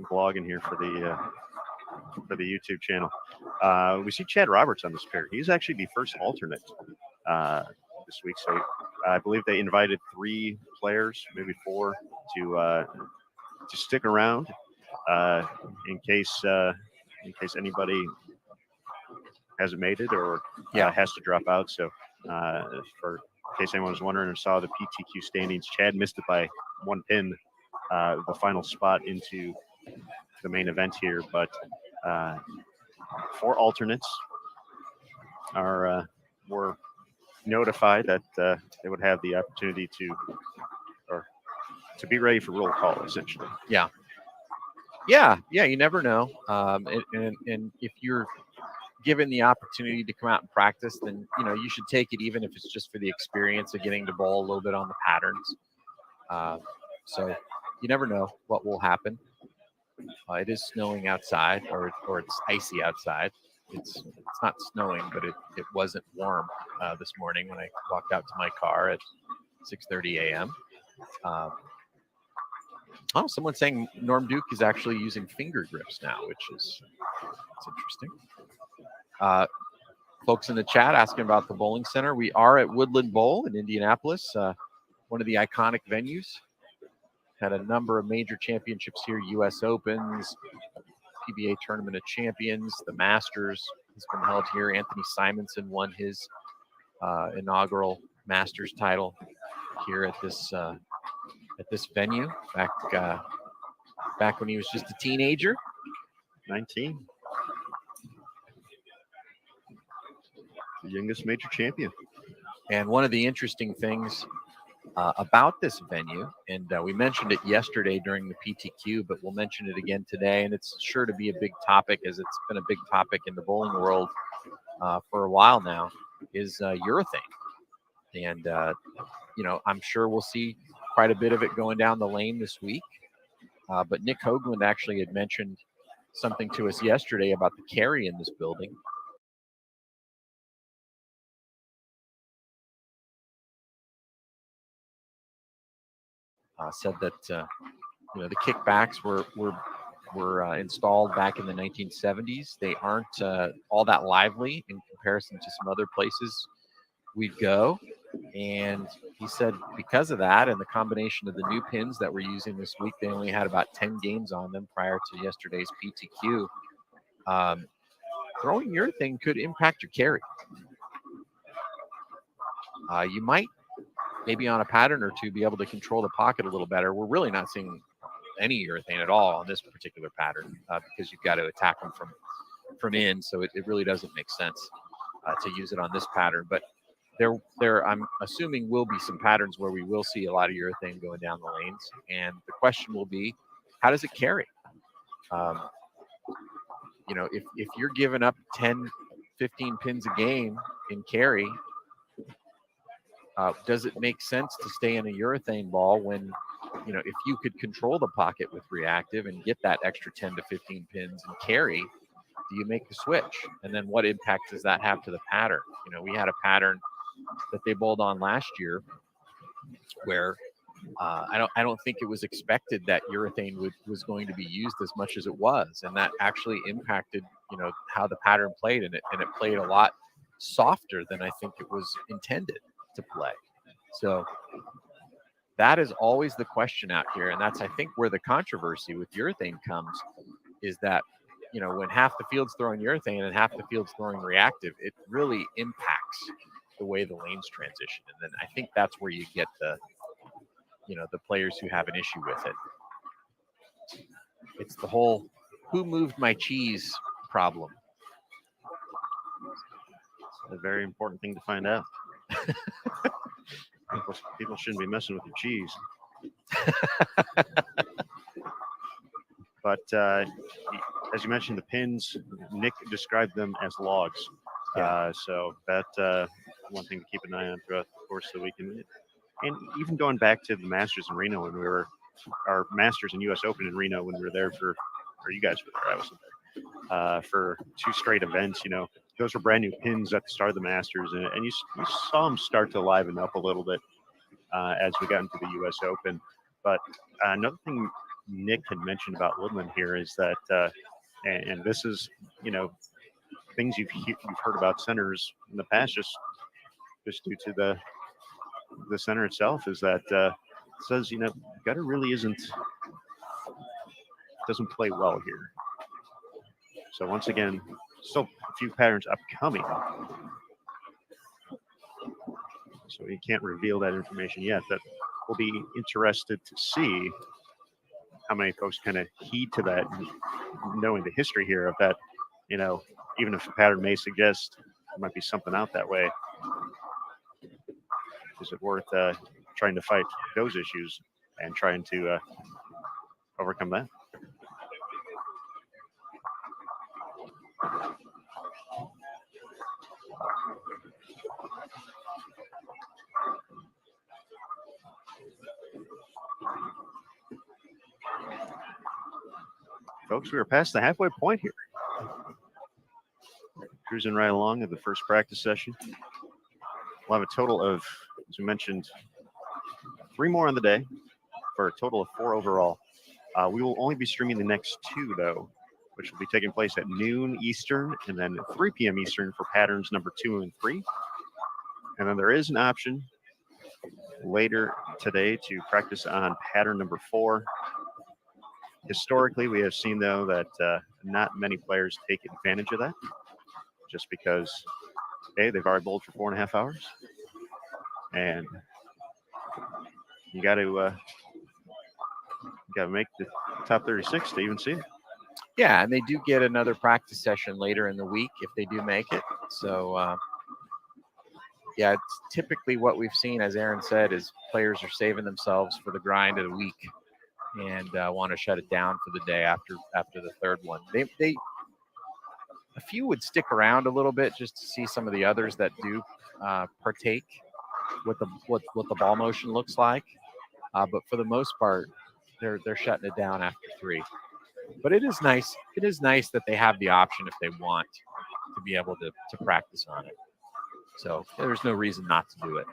blogging here for the YouTube channel. We see Chad Roberts on this pair. He's actually the first alternate this week. So I believe they invited 3 players, maybe 4, to stick around in case anybody hasn't made it or has to drop out. So in case anyone was wondering or saw the PTQ standings, Chad missed it by 1 pin, the final spot into the main event here. But 4 alternates were notified that they would have the opportunity to be ready for roll call, essentially. Yeah, you never know. And if you're given the opportunity to come out and practice, then you should take it, even if it's just for the experience of getting to bowl a little bit on the patterns. So you never know what will happen. It is snowing outside, or it's icy outside. It's not snowing, but it wasn't warm this morning when I walked out to my car at 6:30 a.m. Someone's saying Norm Duke is actually using finger grips now, which is interesting. Folks in the chat asking about the bowling center. We are at Woodland Bowl in Indianapolis, one of the iconic venues. Had a number of major championships here, U.S. Opens, PBA Tournament of Champions. The Masters has been held here. Anthony Simonson won his inaugural Masters title here at this venue back when he was just a teenager. 19. The youngest major champion. And one of the interesting things about this venue, and we mentioned it yesterday during the PTQ, but we'll mention it again today, and it's sure to be a big topic, as it's been a big topic in the bowling world for a while now, is urethane. And, I'm sure we'll see quite a bit of it going down the lane this week. But Nick Hoagland actually had mentioned something to us yesterday about the carry in this building. Said that the kickbacks were installed back in the 1970s. They aren't all that lively in comparison to some other places we'd go. And he said because of that and the combination of the new pins that we're using this week, they only had about 10 games on them prior to yesterday's PTQ. Throwing urethane could impact your carry. You might maybe on a pattern or two be able to control the pocket a little better. We're really not seeing any urethane at all on this particular pattern because you've got to attack them from in, so it really doesn't make sense to use it on this pattern. But there I'm assuming will be some patterns where we will see a lot of urethane going down the lanes, and the question will be, how does it carry? If you're giving up 10, 15 pins a game in carry, does it make sense to stay in a urethane ball when, if you could control the pocket with reactive and get that extra 10 to 15 pins and carry, do you make the switch? And then what impact does that have to the pattern? We had a pattern that they bowled on last year where I don't think it was expected that urethane was going to be used as much as it was, and that actually impacted how the pattern played, and it played a lot softer than I think it was intended to play. So that is always the question out here, and that's I think where the controversy with urethane comes, is that when half the field's throwing urethane and half the field's throwing reactive, it really impacts the way the lanes transition. And then I think that's where you get the players who have an issue with it. It's the whole who moved my cheese problem. It's a very important thing to find out. People shouldn't be messing with your cheese. But as you mentioned, the pins, Nick described them as logs. So that one thing to keep an eye on throughout the course of the weekend. And even going back to the Masters in Reno when we were, our Masters and U.S. Open in Reno when we were there or you guys were there, I wasn't there, for 2 straight events, those were brand new pins at the start of the Masters. And you saw them start to liven up a little bit as we got into the U.S. Open. But another thing Nick had mentioned about Woodland here is that, and this is, things you've heard about centers in the past, just due to the center itself, is that it says, gutter really doesn't play well here. So once again, still a few patterns upcoming. So you can't reveal that information yet, but we'll be interested to see how many folks kind of heed to that, knowing the history here of that, even if the pattern may suggest there might be something out that way. Is it worth trying to fight those issues and trying to overcome that? Folks, we are past the halfway point here. Cruising right along at the first practice session. We'll have a total of, as we mentioned, 3 more on the day for a total of 4 overall. We will only be streaming the next 2, though, which will be taking place at noon Eastern and then 3 p.m. Eastern for patterns number 2 and 3. And then there is an option later today to practice on pattern number 4. Historically, we have seen, though, that not many players take advantage of that just because, A, they've already bowled for 4.5 hours. And you got to make the top 36 to even see it. Yeah, and they do get another practice session later in the week if they do make it. So, yeah, it's typically what we've seen, as Aaron said, is players are saving themselves for the grind of the week and want to shut it down for the day after the third one. They a few would stick around a little bit just to see some of the others that do partake what the ball motion looks like. But for the most part, they're shutting it down after 3. But it is nice. It is nice that they have the option if they want to be able to practice on it. So there's no reason not to do it.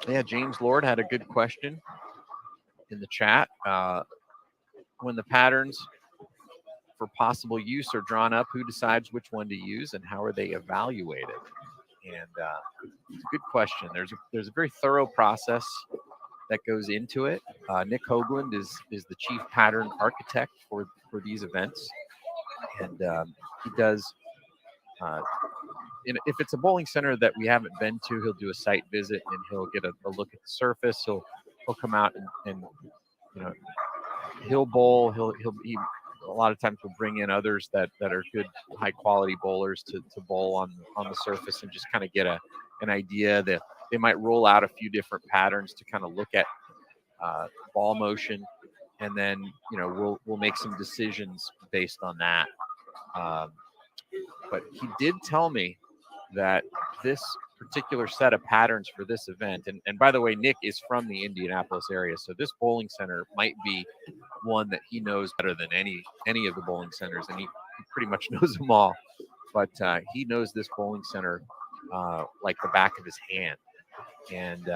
Yeah, James Lord had a good question in the chat. When the patterns for possible use are drawn up, who decides which one to use and how are they evaluated? And it's a good question. There's a very thorough process that goes into it. Nick Hoagland is the chief pattern architect for these events, and he does. If it's a bowling center that we haven't been to, he'll do a site visit and he'll get a look at the surface. He'll come out and he'll bowl. He a lot of times will bring in others that are good high quality bowlers to bowl on the surface and just kind of get an idea that they might roll out a few different patterns to kind of look at ball motion, and then we'll make some decisions based on that. But he did tell me that this particular set of patterns for this event, and by the way, Nick is from the Indianapolis area, so this bowling center might be one that he knows better than any of the bowling centers, and he pretty much knows them all. But he knows this bowling center like the back of his hand, and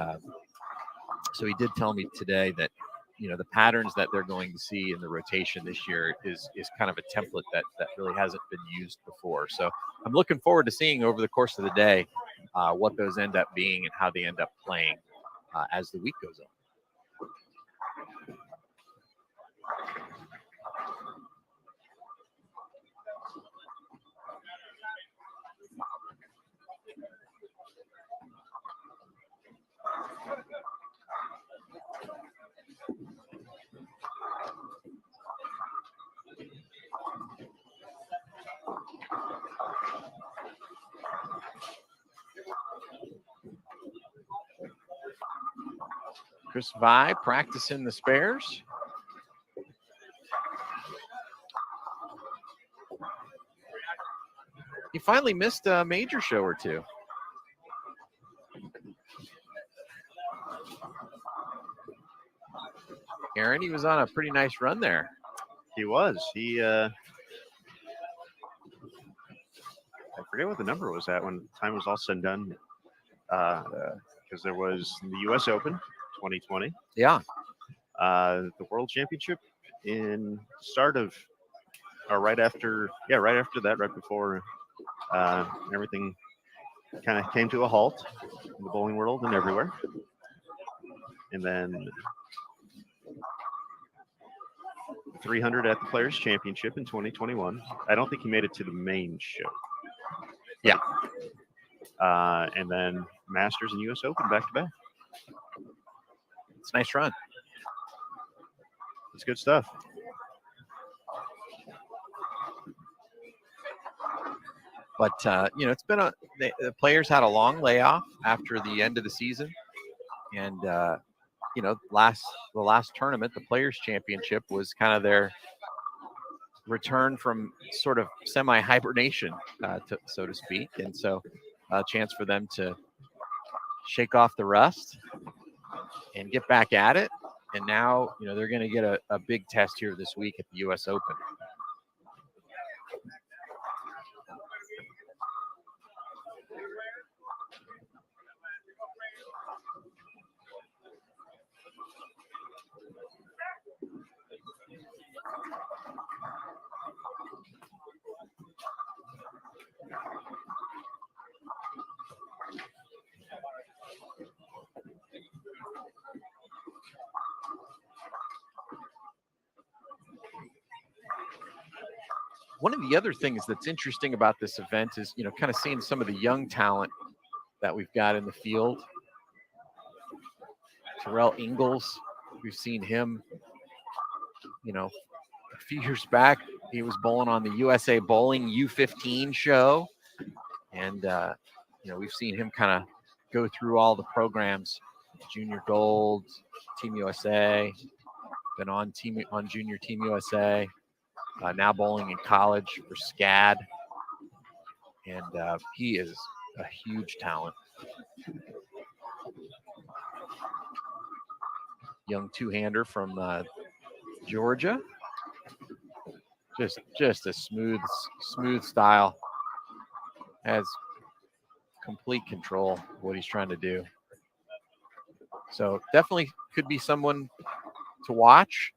so he did tell me today that the patterns that they're going to see in the rotation this year is kind of a template that really hasn't been used before. So I'm looking forward to seeing over the course of the day what those end up being and how they end up playing as the week goes on. Chris Vi practicing the spares. He finally missed a major show or two. Aaron, he was on a pretty nice run there. He was. I forget what the number was at when time was all said and done. Because there was the U.S. Open 2020. Yeah. The World Championship in start of, or right after that, right before everything kind of came to a halt in the bowling world and everywhere. And then 300 at the Players Championship in 2021. I don't think he made it to the main show. Yeah. And then Masters and U.S. Open back to back. It's a nice run. It's good stuff. But it's been the players had a long layoff after the end of the season, and the last tournament, the Players Championship, was kind of their return from sort of semi-hibernation, so to speak, and so a chance for them to shake off the rust and get back at it. And now, they're going to get a big test here this week at the U.S. Open. one of the other things that's interesting about this event is, kind of seeing some of the young talent that we've got in the field. Terrell Ingalls, we've seen him, a few years back. He was bowling on the USA Bowling U15 show. And, we've seen him kind of go through all the programs, Junior Gold, Team USA, been on Junior Team USA, now bowling in college for SCAD. And he is a huge talent. Young two-hander from Georgia. Just a smooth style. Has complete control of what he's trying to do. So definitely could be someone to watch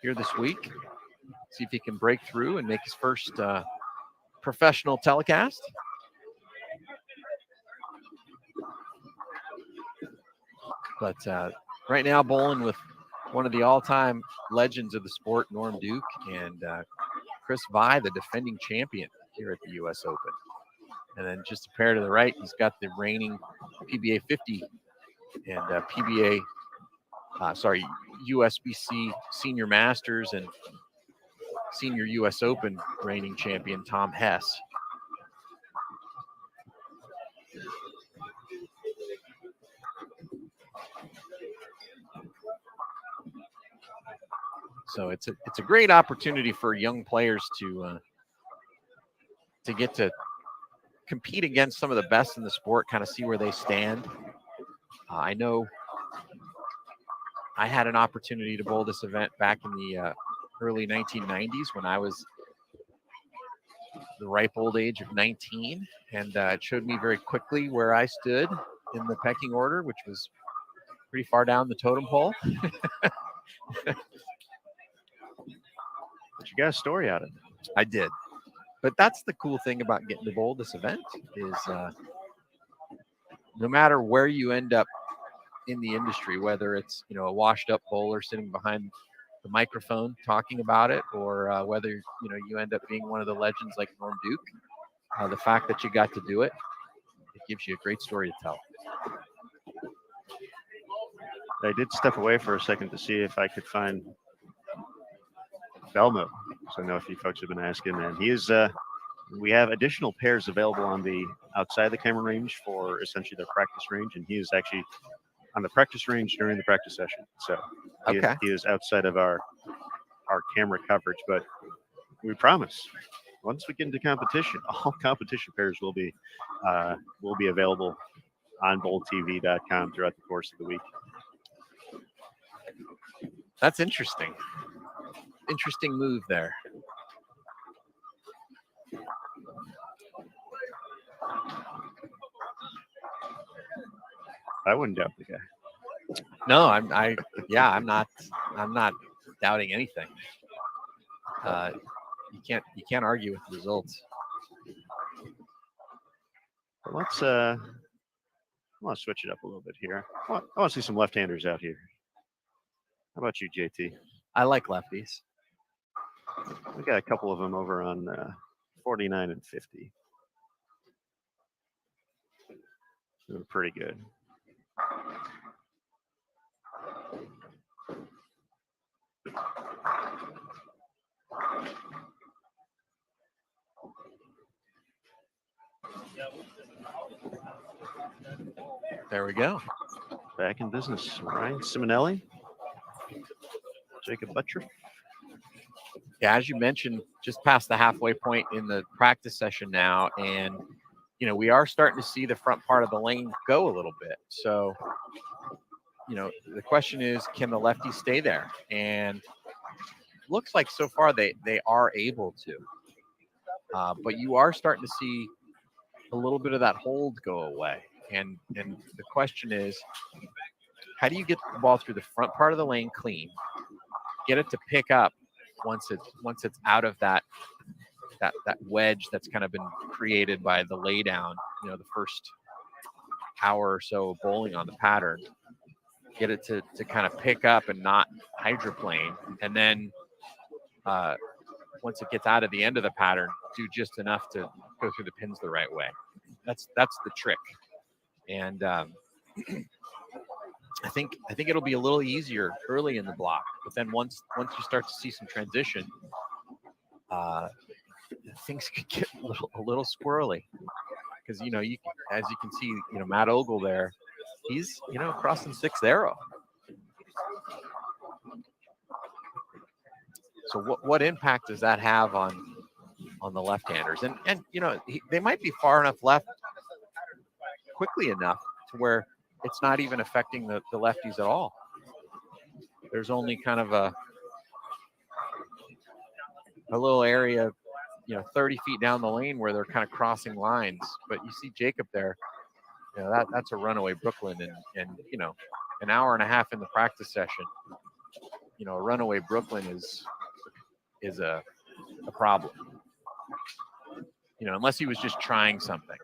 here this week. See if he can break through and make his first professional telecast. But right now, bowling with one of the all-time legends of the sport, Norm Duke, and Chris Vi, the defending champion here at the U.S. Open. And then just a pair to the right, he's got the reigning PBA 50 and USBC Senior Masters and Senior U.S. Open reigning champion, Tom Hess. So it's a great opportunity for young players to get to compete against some of the best in the sport, kind of see where they stand. I know I had an opportunity to bowl this event back in the early 1990s when I was the ripe old age of 19, and it showed me very quickly where I stood in the pecking order, which was pretty far down the totem pole. But you got a story out of it. I did. But that's the cool thing about getting to bowl this event is no matter where you end up in the industry, whether it's, a washed up bowler sitting behind the microphone talking about it, or whether, you end up being one of the legends like Norm Duke, the fact that you got to do it gives you a great story to tell. I did step away for a second to see if I could find Belmo. So I know a few folks have been asking, and he is. We have additional pairs available on the outside the camera range for essentially their practice range, and he is actually on the practice range during the practice session. So he is outside of our camera coverage, but we promise once we get into competition, all competition pairs will be available on bowltv.com throughout the course of the week. That's interesting. Interesting move there. I wouldn't doubt the guy. No, I'm not doubting anything. You can't argue with the results. But let's switch it up a little bit here. I want to see some left-handers out here. How about you, JT? I like lefties. We got a couple of them over on 49 and 50. Doing pretty good. There we go. Back in business. Ryan Simonelli, Jacob Buttriff. Yeah, as you mentioned, just past the halfway point in the practice session now, and we are starting to see the front part of the lane go a little bit. So, the question is, can the lefties stay there? And looks like so far they are able to. But you are starting to see a little bit of that hold go away. And the question is, how do you get the ball through the front part of the lane clean, get it to pick up once it's out of that wedge that's kind of been created by the lay down, the first hour or so of bowling on the pattern, get it to kind of pick up and not hydroplane, and then once it gets out of the end of the pattern, do just enough to go through the pins the right way. That's the trick. And I think it'll be a little easier early in the block, but then once you start to see some transition, things could get a little squirrely. Because as you can see, Matt Ogle there, he's crossing 6th arrow. So what impact does that have on the left-handers? And they might be far enough left quickly enough to where it's not even affecting the lefties at all. There's only kind of a little area, 30 feet down the lane where they're kind of crossing lines. But you see Jacob there, that's a runaway Brooklyn, and an hour and a half in the practice session, a runaway Brooklyn is a problem. Unless he was just trying something.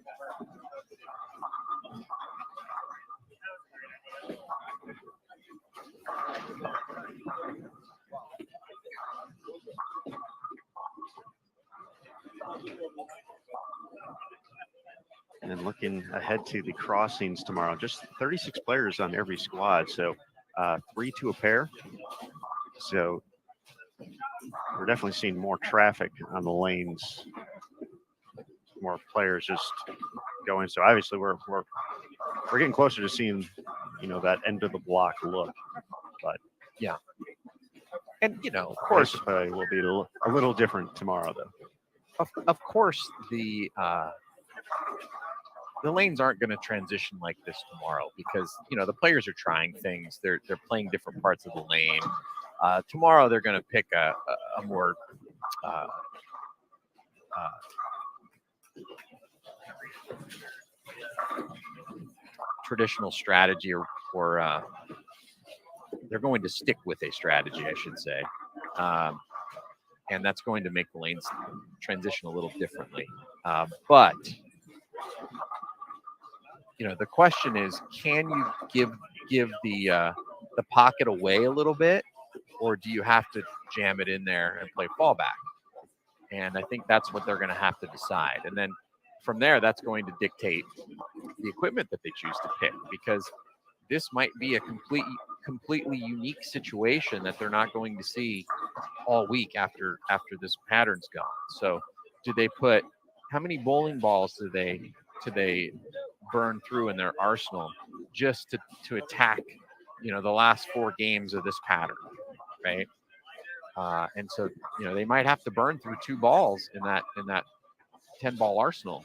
And then looking ahead to the crossings tomorrow, just 36 players on every squad, so 3 to a pair. So we're definitely seeing more traffic on the lanes, more players just going. So obviously we're getting closer to seeing, that end of the block look. But yeah, and of course, course, play will be a little different tomorrow, though. Of course, the lanes aren't going to transition like this tomorrow because the players are trying things. They're playing different parts of the lane. Tomorrow they're going to pick a more traditional strategy, or they're going to stick with a strategy, I should say, and that's going to make the lanes transition a little differently. But the question is, can you give the pocket away a little bit, or do you have to jam it in there and play fallback? And I think that's what they're going to have to decide. And then from there, that's going to dictate the equipment that they choose to pick, because this might be a completely unique situation that they're not going to see all week after this pattern's gone. So do they put, how many bowling balls do they burn through in their arsenal just to attack, the last 4 games of this pattern, right? And so, they might have to burn through 2 balls in that 10-ball arsenal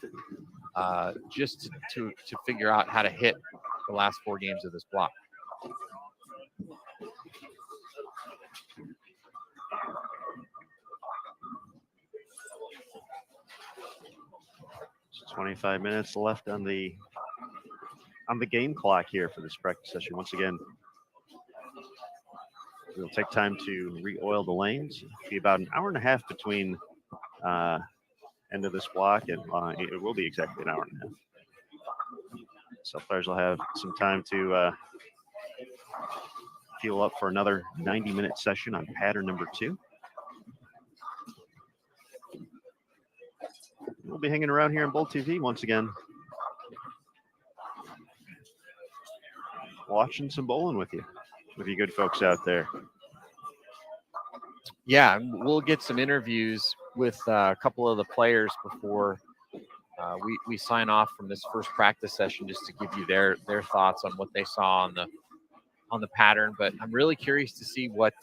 just to figure out how to hit the last 4 games of this block. So 25 minutes left on the game clock here for this practice session. Once again, we'll take time to re-oil the lanes. It'll be about an hour and a half between end of this block, and it will be exactly an hour and a half. So players will have some time to fuel up for another 90-minute session on pattern number 2. We'll be hanging around here on Bowl TV once again, watching some bowling with you good folks out there. Yeah, we'll get some interviews with a couple of the players before we sign off from this first practice session, just to give you their thoughts on what they saw on the pattern. But I'm really curious to see what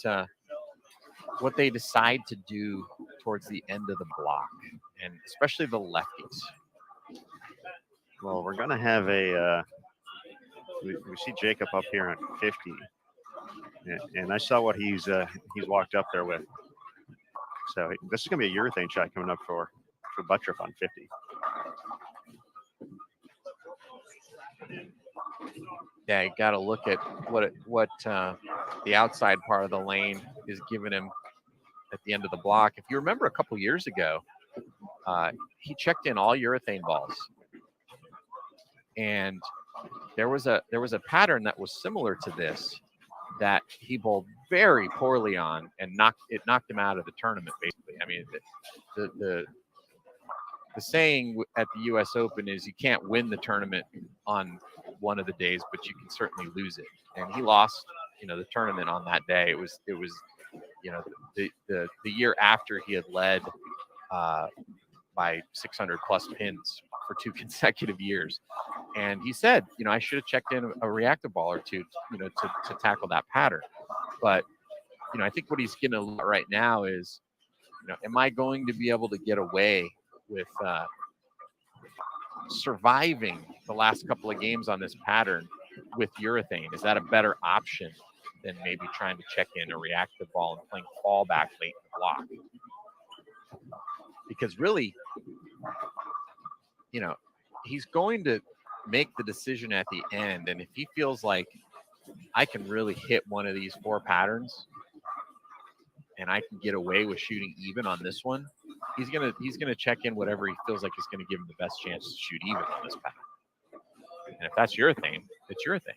they decide to do towards the end of the block, and especially the lefties. Well, we're gonna have we see Jacob up here at 50, and I saw what he's walked up there with. So this is gonna be a urethane shot coming up for Buttriff on 50. Yeah, you got to look at what the outside part of the lane is giving him at the end of the block. If you remember a couple years ago, he checked in all urethane balls, and there was a pattern that was similar to this that he bowled very poorly on, and knocked him out of the tournament. Basically, I mean, the saying at the U.S. Open is you can't win the tournament on one of the days, but you can certainly lose it. And he lost, the tournament on that day. It was the year after he had led by 600 plus pins for 2 consecutive years. And he said, I should have checked in a reactive ball or two, to tackle that pattern. But, I think what he's getting a lot right now is, am I going to be able to get away with surviving the last couple of games on this pattern with urethane? Is that a better option than maybe trying to check in a reactive ball and playing fallback late in the block? Because really, he's going to make the decision at the end. And if he feels like I can really hit one of these 4 patterns and I can get away with shooting even on this one, he's gonna check in whatever he feels like is going to give him the best chance to shoot even on this pattern. And if that's your thing, it's your thing.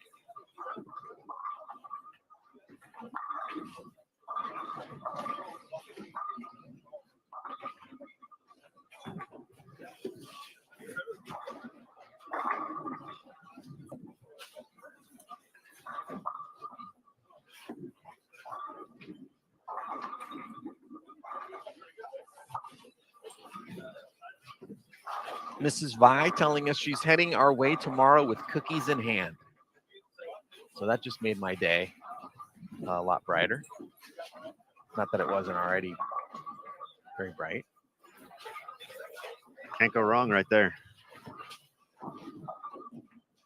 Mrs. Vi telling us she's heading our way tomorrow with cookies in hand. So that just made my day a lot brighter. Not that it wasn't already very bright. Can't go wrong right there.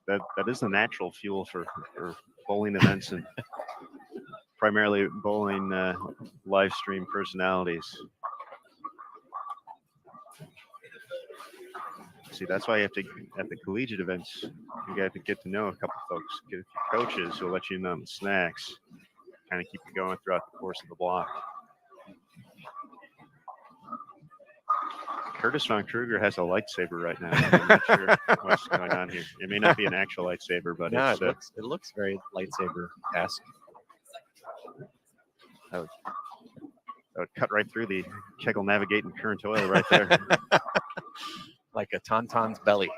That is the natural fuel for bowling events and primarily bowling live stream personalities. See, that's why you have to, at the collegiate events, you have to get to know a couple folks, get a few coaches who'll let you know the snacks, kind of keep you going throughout the course of the block. Curtis Von Kruger has a lightsaber right now. I'm not sure what's going on here. It may not be an actual lightsaber, but No, it's, it looks very lightsaber-esque. that would cut right through the Kegel navigating current oil right there. Like a tauntaun's belly.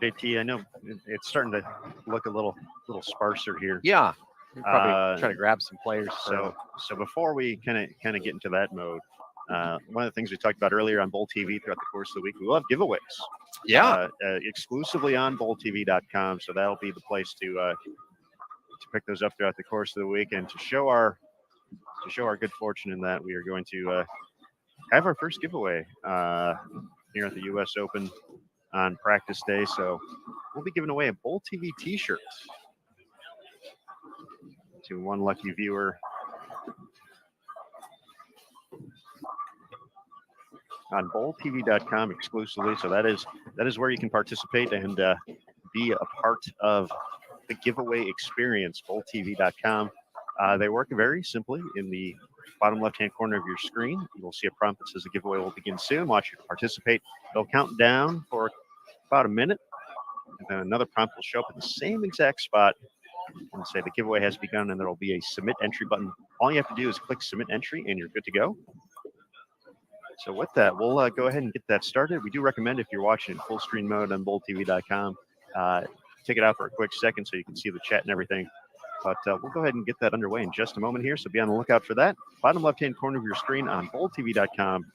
JT, I know it's starting to look a little sparser here. Yeah. We'll probably try to grab some players. So before we kind of get into that mode, one of the things we talked about earlier on Bowl TV throughout the course of the week, we will have giveaways. Yeah. Exclusively on bowltv.com. So that'll be the place to pick those up throughout the course of the week, and to show our good fortune in that, we are going to have our first giveaway here at the U.S. Open on practice day. So we'll be giving away a Bowl TV t-shirt to one lucky viewer on bowltv.com exclusively. So that is where you can participate and be a part of the giveaway experience. bowltv.com. They work very simply. In the bottom left-hand corner of your screen, you will see a prompt that says the giveaway will begin soon. Want you to participate. It'll count down for about a minute, and then another prompt will show up in the same exact spot and say the giveaway has begun, and there will be a submit entry button. All you have to do is click submit entry, and you're good to go. So with that, we'll go ahead and get that started. We do recommend, if you're watching in full screen mode on bowltv.com, take it out for a quick second so you can see the chat and everything. But we'll go ahead and get that underway in just a moment here, so be on the lookout for that. Bottom left-hand corner of your screen on bowltv.com.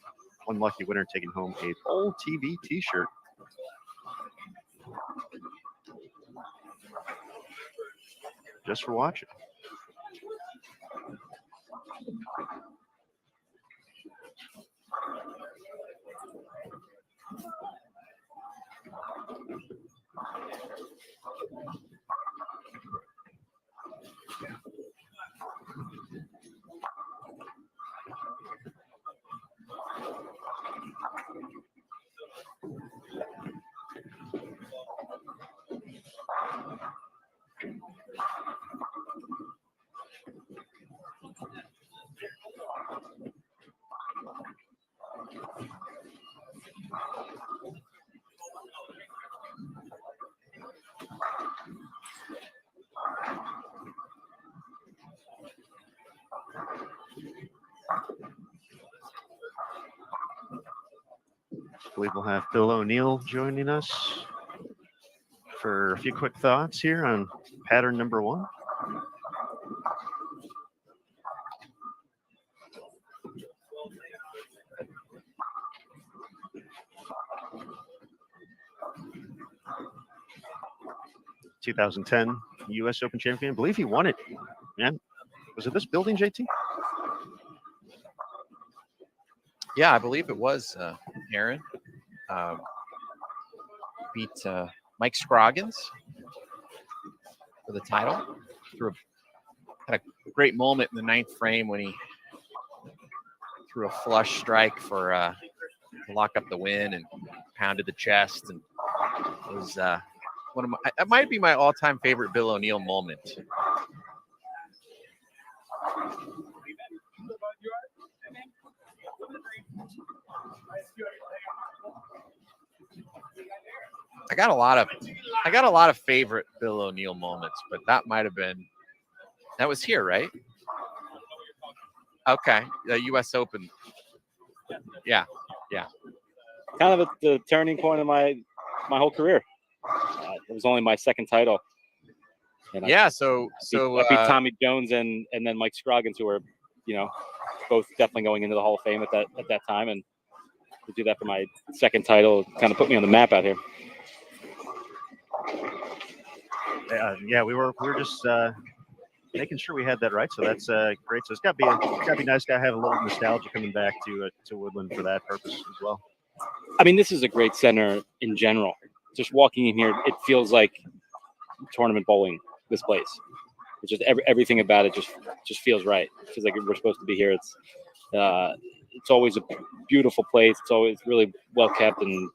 One lucky winner taking home a Bowl TV t-shirt. Just for watching. I believe we'll have Bill O'Neill joining us for a few quick thoughts here on pattern number 1. (2010) U.S. Open champion. I believe he won it. Man, was it this building, JT? Yeah, I believe it was Aaron. Beat Mike Scroggins for the title. Had a great moment in the 9th frame when he threw a flush strike for to lock up the win and pounded the chest, and it was one of my. It might be my all-time favorite Bill O'Neill moment. I got a lot of favorite Bill O'Neill moments, but that might have been. That was here, right? Okay, the U.S. Open. Yeah. Kind of at the turning point of my whole career. It was only my 2nd title. And So I beat Tommy Jones and then Mike Scroggins, who were, both definitely going into the Hall of Fame at that time. And to do that for my 2nd title kind of put me on the map out here. Yeah, we were just making sure we had that right. So that's great. So it's got to be nice to have a little nostalgia coming back to Woodland for that purpose as well. I mean, this is a great center in general. Just walking in here, it feels like tournament bowling. This place, it's just everything about it just feels right. It feels like we're supposed to be here. It's always a beautiful place. It's always really well kept, and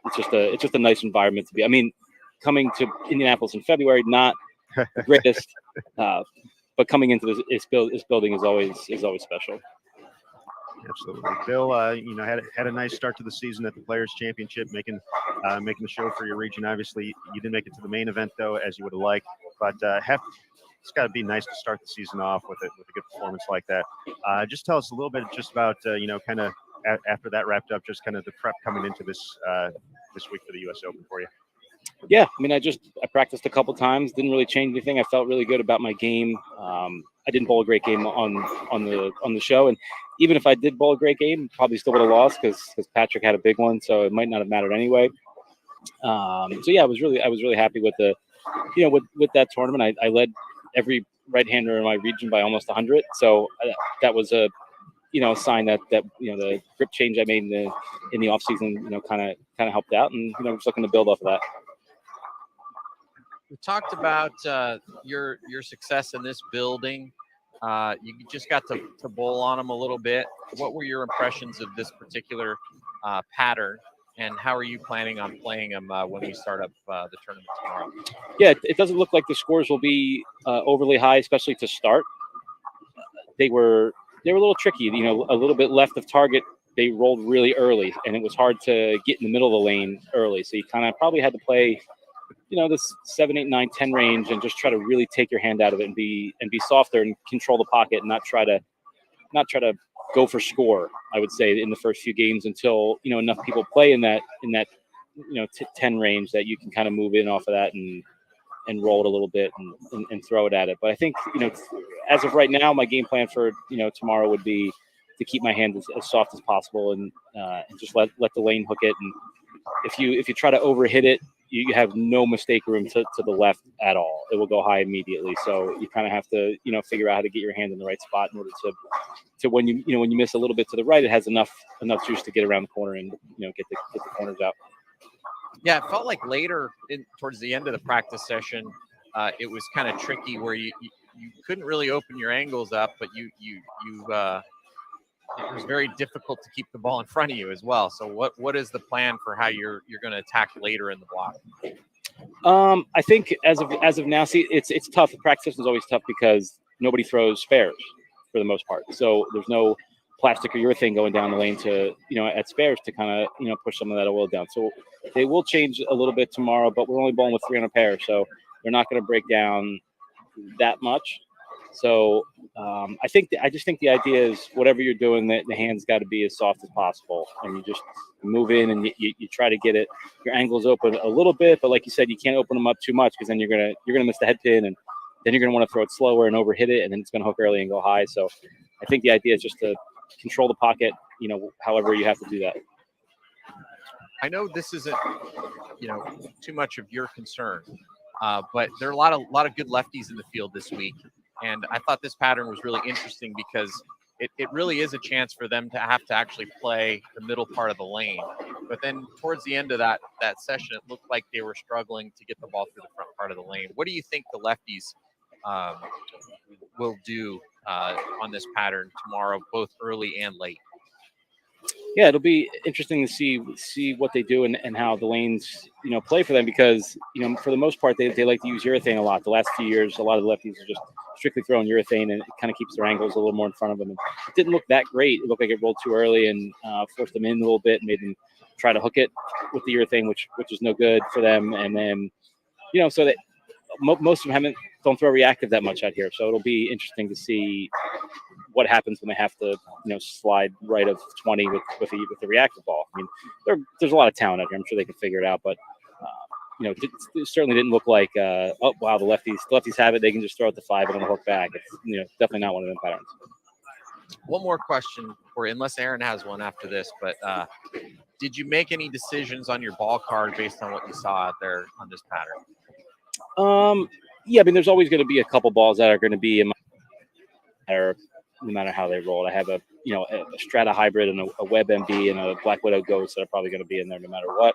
it's just a nice environment to be. I mean, coming to Indianapolis in February, not the greatest, but coming into this building is always special. Absolutely, Bill. Had a nice start to the season at the Players Championship, making the show for your region. Obviously, you didn't make it to the main event though, as you would have liked. But it's got to be nice to start the season off with a good performance like that. Just tell us a little bit just about kind of after that wrapped up, just kind of the prep coming into this week for the U.S. Open for you. Yeah, I mean, I practiced a couple times, didn't really change anything. I felt really good about my game. I didn't bowl a great game on the show, and even if I did bowl a great game, probably still would have lost because Patrick had a big one, so it might not have mattered anyway. So yeah, I was really happy with the, with that tournament. I led every right-hander in my region by almost 100, so that was a sign that the grip change I made in the off season kind of helped out, and I'm just looking to build off of that. We talked about your success in this building. You just got to bowl on them a little bit. What were your impressions of this particular pattern, and how are you planning on playing them when we start up the tournament tomorrow? Yeah, it doesn't look like the scores will be overly high, especially to start. They were a little tricky, a little bit left of target. They rolled really early, and it was hard to get in the middle of the lane early. So you kind of probably had to play this 7, 8, 9, 10 range and just try to really take your hand out of it and be softer and control the pocket and not try to go for score, I would say, in the first few games until, enough people play in that 10 range that you can kind of move in off of that and roll it a little bit and throw it at it. But I think, as of right now, my game plan for, tomorrow would be to keep my hand as soft as possible and just let the lane hook it. And if you try to overhit it, you have no mistake room to the left at all. It will go high immediately. So you kind of have to, figure out how to get your hand in the right spot in order to when you miss a little bit to the right, it has enough juice to get around the corner and, get the corners out. Yeah, it felt like later towards the end of the practice session, it was kind of tricky where you couldn't really open your angles up, but it was very difficult to keep the ball in front of you as well. So what is the plan for how you're going to attack later in the block? I think as of now, see, it's tough. The practice session is always tough because nobody throws spares for the most part. So there's no plastic or urethane going down the lane to, at spares to kind of, push some of that oil down. So they will change a little bit tomorrow, but we're only bowling with 300 pairs. So they're not going to break down that much. So I just think the idea is whatever you're doing, the hand's got to be as soft as possible, and you just move in and you try to get your angles open a little bit, but like you said, you can't open them up too much because then you're gonna miss the head pin, and then you're gonna want to throw it slower and overhit it, and then it's gonna hook early and go high. So I think the idea is just to control the pocket, however you have to do that. I know this isn't too much of your concern, but there are a lot of good lefties in the field this week. And I thought this pattern was really interesting because it really is a chance for them to have to actually play the middle part of the lane. But then towards the end of that session, it looked like they were struggling to get the ball through the front part of the lane. What do you think the lefties will do on this pattern tomorrow, both early and late? Yeah, it'll be interesting to see what they do and how the lanes, play for them because, for the most part, they like to use urethane a lot. The last few years, a lot of the lefties are just strictly throwing urethane, and it kind of keeps their angles a little more in front of them. And it didn't look that great. It looked like it rolled too early and forced them in a little bit and made them try to hook it with the urethane, which is no good for them. And then, so that most of them don't throw reactive that much out here. So it'll be interesting to see what happens when they have to, slide right of 20 with the reactive ball. I mean, there's a lot of talent out here. I'm sure they can figure it out, but it certainly didn't look like, oh wow, the lefties have it. They can just throw it to 5 and then hook back. It's definitely not one of them patterns. One more question for you, unless Aaron has one after this, but did you make any decisions on your ball card based on what you saw out there on this pattern? Yeah, I mean, there's always going to be a couple balls that are going to be in my pattern, no matter how they roll. I have a Strata hybrid and a Web MB and a Black Widow Ghost that are probably going to be in there no matter what.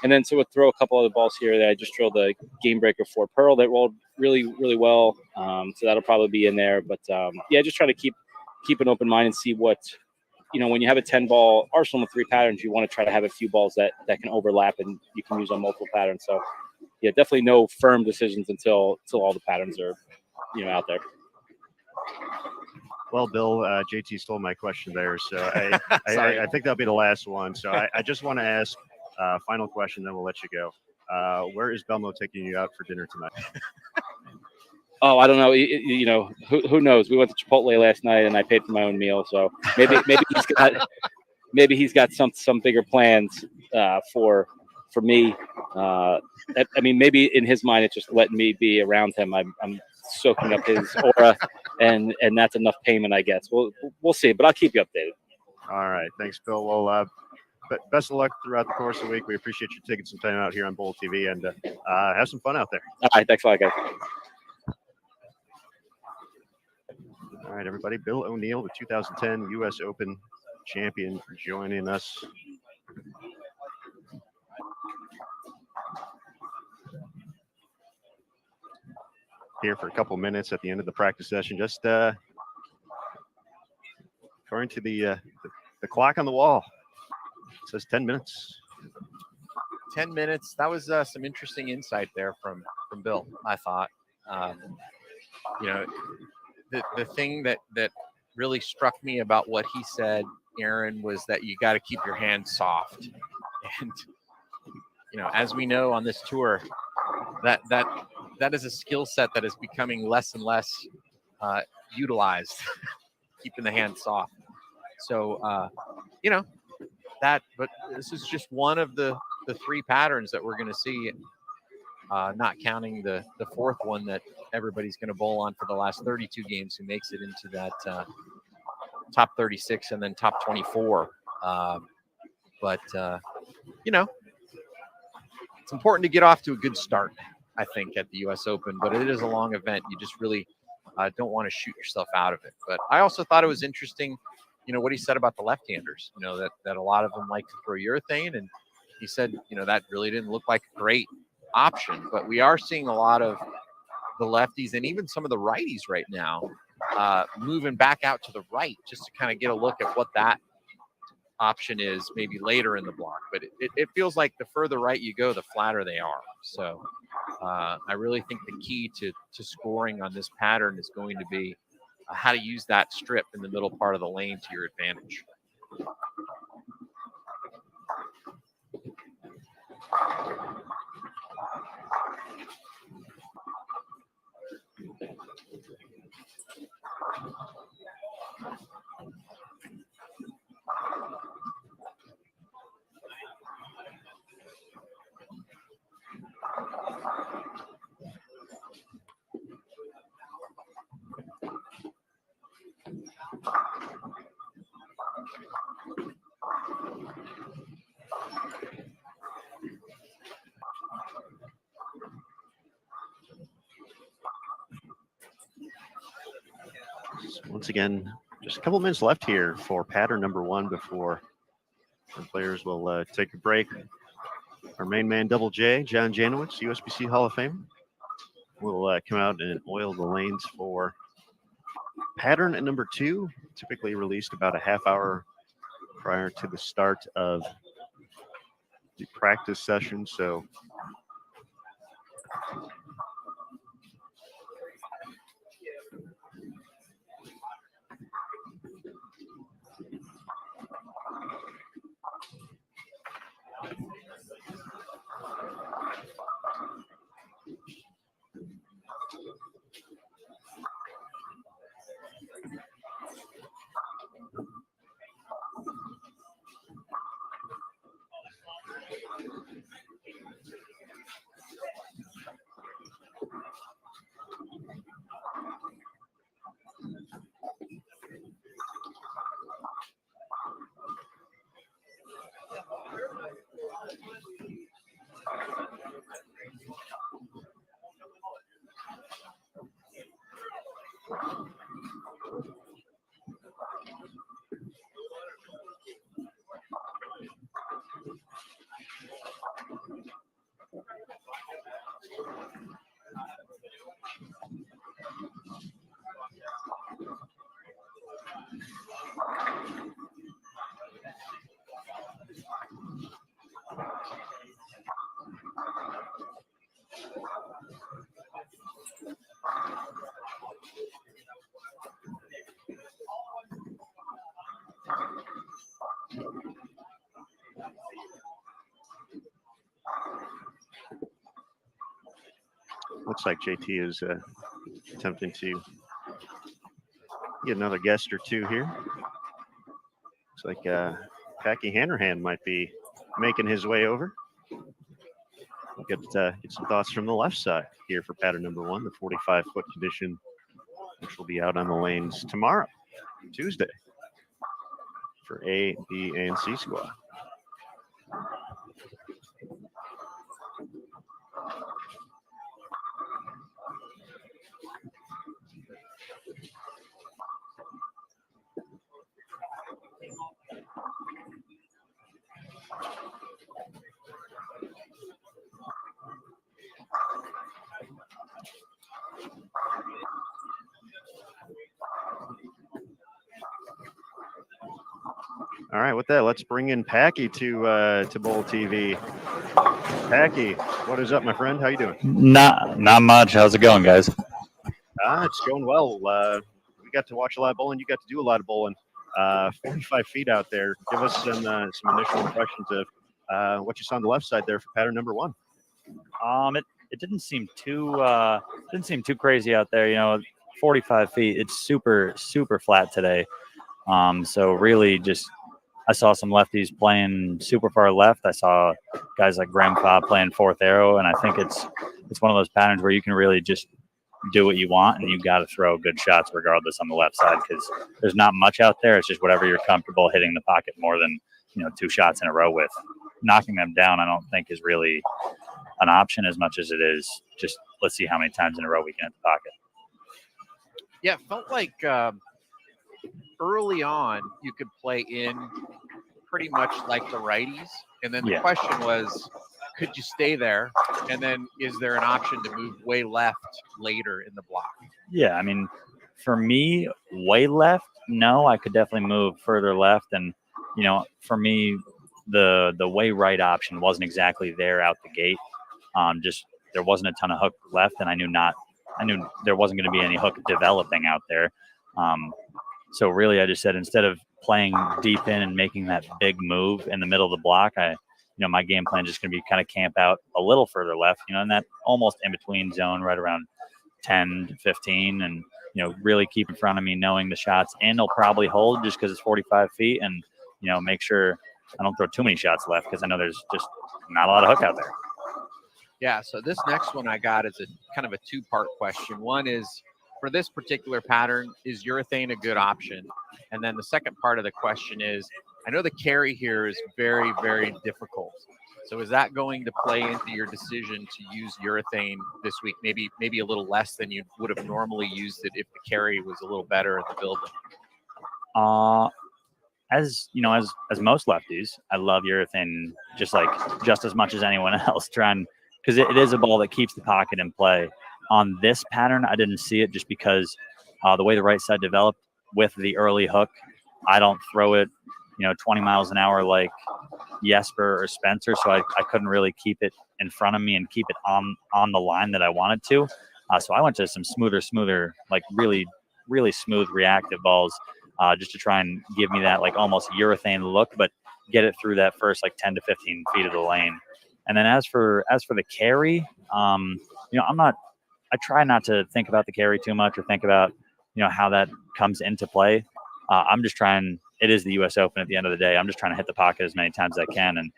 And then so we'll throw a couple other balls here that I just drilled a Game Breaker 4 Pearl that rolled really, really well. So that'll probably be in there. But yeah, just try to keep an open mind and see what, when you have a 10-ball arsenal with 3 patterns, you want to try to have a few balls that can overlap and you can use on multiple patterns. So yeah, definitely no firm decisions until all the patterns are, out there. Well, Bill, JT stole my question there, so I think that'll be the last one. So I just want to ask final question, then we'll let you go. Where is Belmo taking you out for dinner tonight? Oh, I don't know. Who knows? We went to Chipotle last night, and I paid for my own meal. So maybe he's got some bigger plans for me. I mean, maybe in his mind, it's just letting me be around him. I'm soaking up his aura, and that's enough payment, I guess. We'll see, but I'll keep you updated. All right, thanks, Bill. Well, best of luck throughout the course of the week. We appreciate you taking some time out here on Bowl TV, and have some fun out there. All right, thanks a lot, guys. All right, everybody. Bill O'Neill, the 2010 U.S. Open champion, joining us. Here for a couple minutes at the end of the practice session. Just according to the clock on the wall, it says 10 minutes. 10 minutes. That was some interesting insight there from Bill, I thought. The thing that really struck me about what he said, Aaron, was that you got to keep your hands soft. And, as we know on this tour, that is a skill set that is becoming less and less utilized, keeping the hand soft. So, but this is just one of the 3 patterns that we're going to see, not counting the 4th one that everybody's going to bowl on for the last 32 games, who makes it into that top 36 and then top 24. It's important to get off to a good start, I think, at the U.S. Open, but it is a long event. You just really don't want to shoot yourself out of it. But I also thought it was interesting, what he said about the left-handers, that a lot of them like to throw urethane, and he said, that really didn't look like a great option. But we are seeing a lot of the lefties and even some of the righties right now moving back out to the right just to kind of get a look at what that option is maybe later in the block. But it feels like the further right you go, the flatter they are. So I really think the key to scoring on this pattern is going to be how to use that strip in the middle part of the lane to your advantage. Once again, just a couple minutes left here for pattern number 1 before the players will take a break. Our main man, Double J, John Janowitz, USBC Hall of Fame, will come out and oil the lanes for pattern number 2, typically released about a half hour prior to the start of the practice session. So looks like JT is attempting to get another guest or two here. Looks like Packy Hanrahan might be making his way over. We'll get some thoughts from the left side here for pattern number 1, the 45-foot condition, which will be out on the lanes tomorrow, Tuesday, for A, B, and C squad. All right, with that, let's bring in Packy to Bowl TV. Packy, what is up, my friend? How you doing? Not much. How's it going, guys? It's going well. We got to watch a lot of bowling. You got to do a lot of bowling. 45 feet out there. Give us some initial impressions of what you saw on the left side there for pattern number 1. It didn't seem too crazy out there. 45 feet. It's super flat today. So really just. I saw some lefties playing super far left. I saw guys like Graham Cobb playing 4th arrow, and I think it's one of those patterns where you can really just do what you want, and you got to throw good shots regardless on the left side because there's not much out there. It's just whatever you're comfortable hitting the pocket more than 2 shots in a row with. Knocking them down, I don't think is really an option as much as it is just let's see how many times in a row we can hit the pocket. Yeah, it felt like early on you could play in pretty much like the righties And then the Yeah. question was, could you stay there? And then is there an option to move way left later in the block? Yeah, I mean, for me, way left, no, I could definitely move further left. And, for me, the way right option wasn't exactly there out the gate. Just there wasn't a ton of hook left, and I knew there wasn't going to be any hook developing out there. So really, I just said, instead of playing deep in and making that big move in the middle of the block, my game plan is just going to be kind of camp out a little further left, in that almost in between zone, right around 10 to 15, and really keep in front of me, knowing the shots in they'll probably hold just because it's 45 feet, and make sure I don't throw too many shots left, because I know there's just not a lot of hook out there. Yeah, so this next one I got is a kind of a two-part question. One is, for this particular pattern, is urethane a good option? And then the second part of the question is, I know the carry here is very, very difficult. So is that going to play into your decision to use urethane this week? Maybe a little less than you would have normally used it if the carry was a little better in the building. As most lefties, I love urethane just as much as anyone else, because it is a ball that keeps the pocket in play. On this pattern, I didn't see it just because the way the right side developed with the early hook, I don't throw it, 20 miles an hour like Jesper or Spencer, so I couldn't really keep it in front of me and keep it on the line that I wanted to. So I went to some smoother, like really, really smooth reactive balls, just to try and give me that like almost urethane look, but get it through that first like 10 to 15 feet of the lane. And then as for the carry, I try not to think about the carry too much or think about, how that comes into play. I'm just trying, it is the US Open at the end of the day. I'm just trying to hit the pocket as many times as I can, and,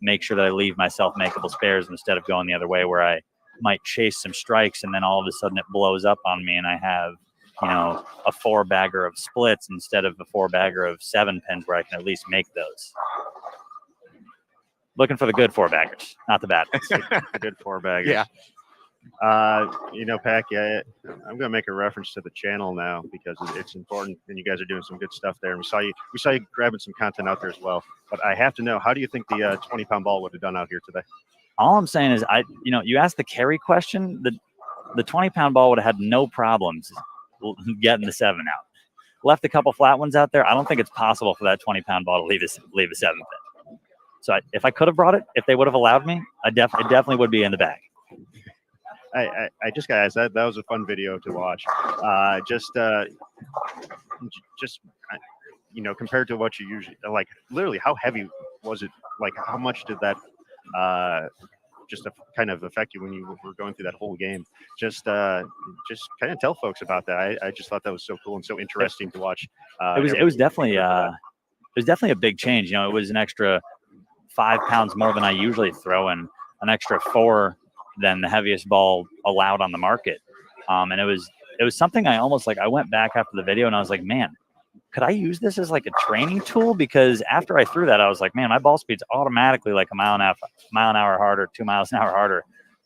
make sure that I leave myself makeable spares instead of going the other way where I might chase some strikes and then all of a sudden it blows up on me and I have, a 4-bagger of splits instead of a 4-bagger of 7 pins where I can at least make those. Looking for the good 4-baggers, not the bad ones. The good 4-baggers. Yeah. Packy, I'm going to make a reference to the channel now because it's important, and you guys are doing some good stuff there. And we saw you grabbing some content out there as well. But I have to know, how do you think the 20-pound ball would have done out here today? All I'm saying is, you asked the carry question. The 20-pound ball would have had no problems getting the 7 out. Left a couple flat ones out there. I don't think it's possible for that 20-pound ball to leave a 7 pin. So if I could have brought it, if they would have allowed me, it definitely would be in the bag. I just got asked that. That was a fun video to watch. Compared to what you usually like, literally, how heavy was it? Like, how much did that just kind of affect you when you were going through that whole game? Just kind of tell folks about that. I just thought that was so cool and so interesting to watch. It was definitely a big change. It was an extra 5 pounds more than I usually throw, and an extra 4 than the heaviest ball allowed on the market. And it was something I almost I went back after the video and I was like, man, could I use this as like a training tool? Because after I threw that, I was like, man, my ball speed's automatically like a mile an hour harder, 2 miles an hour harder.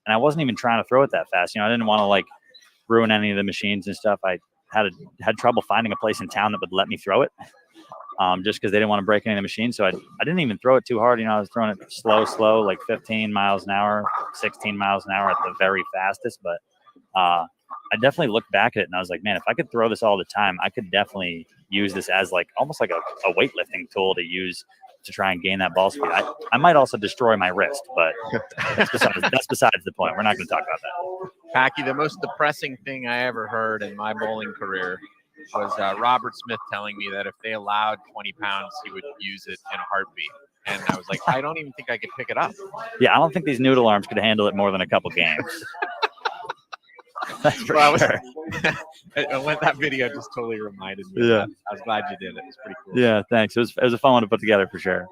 And I wasn't even trying to throw it that fast. I didn't want to ruin any of the machines and stuff. I had trouble finding a place in town that would let me throw it. Just because they didn't want to break any of the machines. So I didn't even throw it too hard. I was throwing it slow, like 15 miles an hour, 16 miles an hour at the very fastest. But I definitely looked back at it and I was like, man, if I could throw this all the time, I could definitely use this as almost like a weightlifting tool to use to try and gain that ball speed. I might also destroy my wrist, but that's besides the point. We're not going to talk about that. Packy, the most depressing thing I ever heard in my bowling career was Robert Smith telling me that if they allowed 20 pounds, he would use it in a heartbeat. And I was like, I don't even think I could pick it up. Yeah, I don't think these noodle arms could handle it more than a couple games. That's for sure. When that video just totally reminded me. Yeah. I was glad you did it. It was pretty cool. Yeah, thanks. It was a fun one to put together for sure.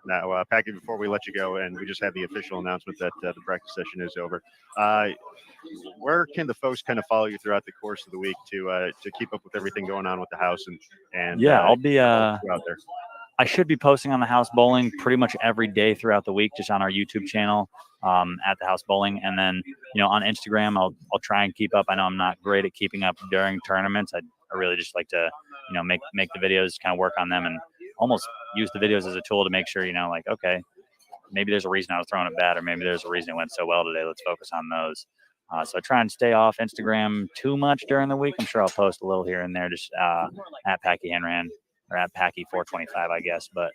Now, Packy, before we let you go, and we just had the official announcement that the practice session is over, where can the folks kind of follow you throughout the course of the week to keep up with everything going on with the house and yeah, I'll be out there? I should be posting on the House Bowling pretty much every day throughout the week, just on our YouTube channel at the House Bowling, and then on Instagram I'll try and keep up. I know I'm not great at keeping up during tournaments. I really just like to make the videos, kind of work on them, and almost use the videos as a tool to make sure, like, okay, maybe there's a reason I was throwing it bad, or maybe there's a reason it went so well today. Let's focus on those. So I try and stay off Instagram too much during the week. I'm sure I'll post a little here and there, just at Packy Hanran or at Packy425, I guess. But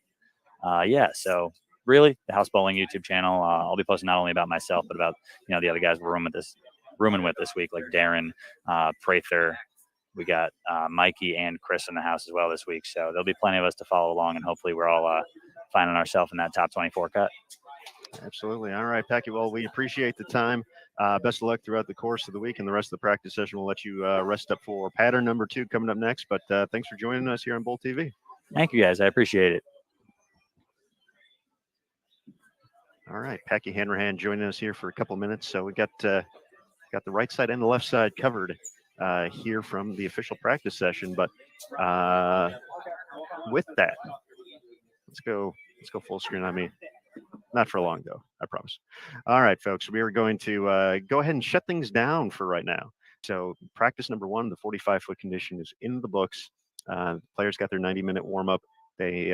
yeah, so really, the House Bowling YouTube channel. I'll be posting not only about myself, but about the other guys we're rooming with this week, like Darren, Prather. We got Mikey and Chris in the house as well this week. So there'll be plenty of us to follow along, and hopefully we're all finding ourselves in that top 24 cut. Absolutely. All right, Packy. Well, we appreciate the time. Best of luck throughout the course of the week, and the rest of the practice session. We'll let you rest up for pattern number 2 coming up next. But thanks for joining us here on Bowl TV. Thank you, guys. I appreciate it. All right, Packy Hanrahan joining us here for a couple minutes. So we got the right side and the left side covered here from the official practice session. But with that, let's go full screen on me. Not for long, though, I promise. All right, folks, we are going to go ahead and shut things down for right now. So practice number 1, the 45-foot condition, is in the books. Players got their 90-minute warm-up. They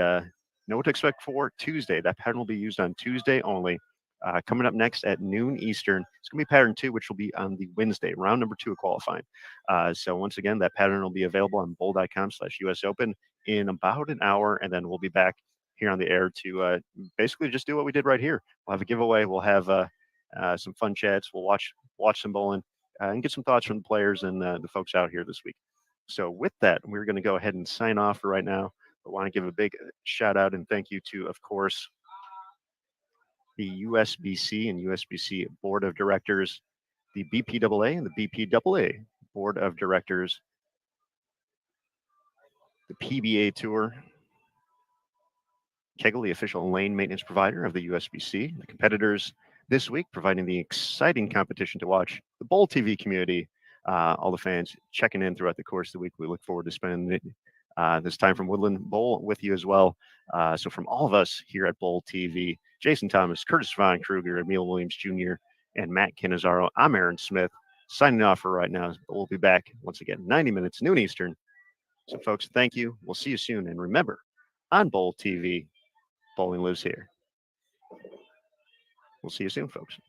know what to expect for Tuesday. That pattern will be used on Tuesday only. Coming up next at noon Eastern, it's going to be pattern 2, which will be on the Wednesday, round number 2 of qualifying. So once again, that pattern will be available on bowl.com/US Open in about an hour, and then we'll be back here on the air to basically just do what we did right here. We'll have a giveaway. We'll have some fun chats. We'll watch some bowling and get some thoughts from the players and the folks out here this week. So with that, we're going to go ahead and sign off for right now. I want to give a big shout out and thank you to, of course, the USBC and USBC Board of Directors, the BPAA and the BPAA Board of Directors, the PBA Tour, Kegel, the official lane maintenance provider of the USBC, the competitors this week providing the exciting competition to watch, the Bowl TV community, all the fans checking in throughout the course of the week. We look forward to spending this time from Woodland Bowl with you as well. So from all of us here at Bowl TV, Jason Thomas, Curtis Von Kruger, Emil Williams Jr., and Matt Cannizzaro, I'm Aaron Smith, signing off for right now. We'll be back once again, 90 minutes, noon Eastern. So folks, thank you. We'll see you soon. And remember, on Bowl TV, bowling lives here. We'll see you soon, folks.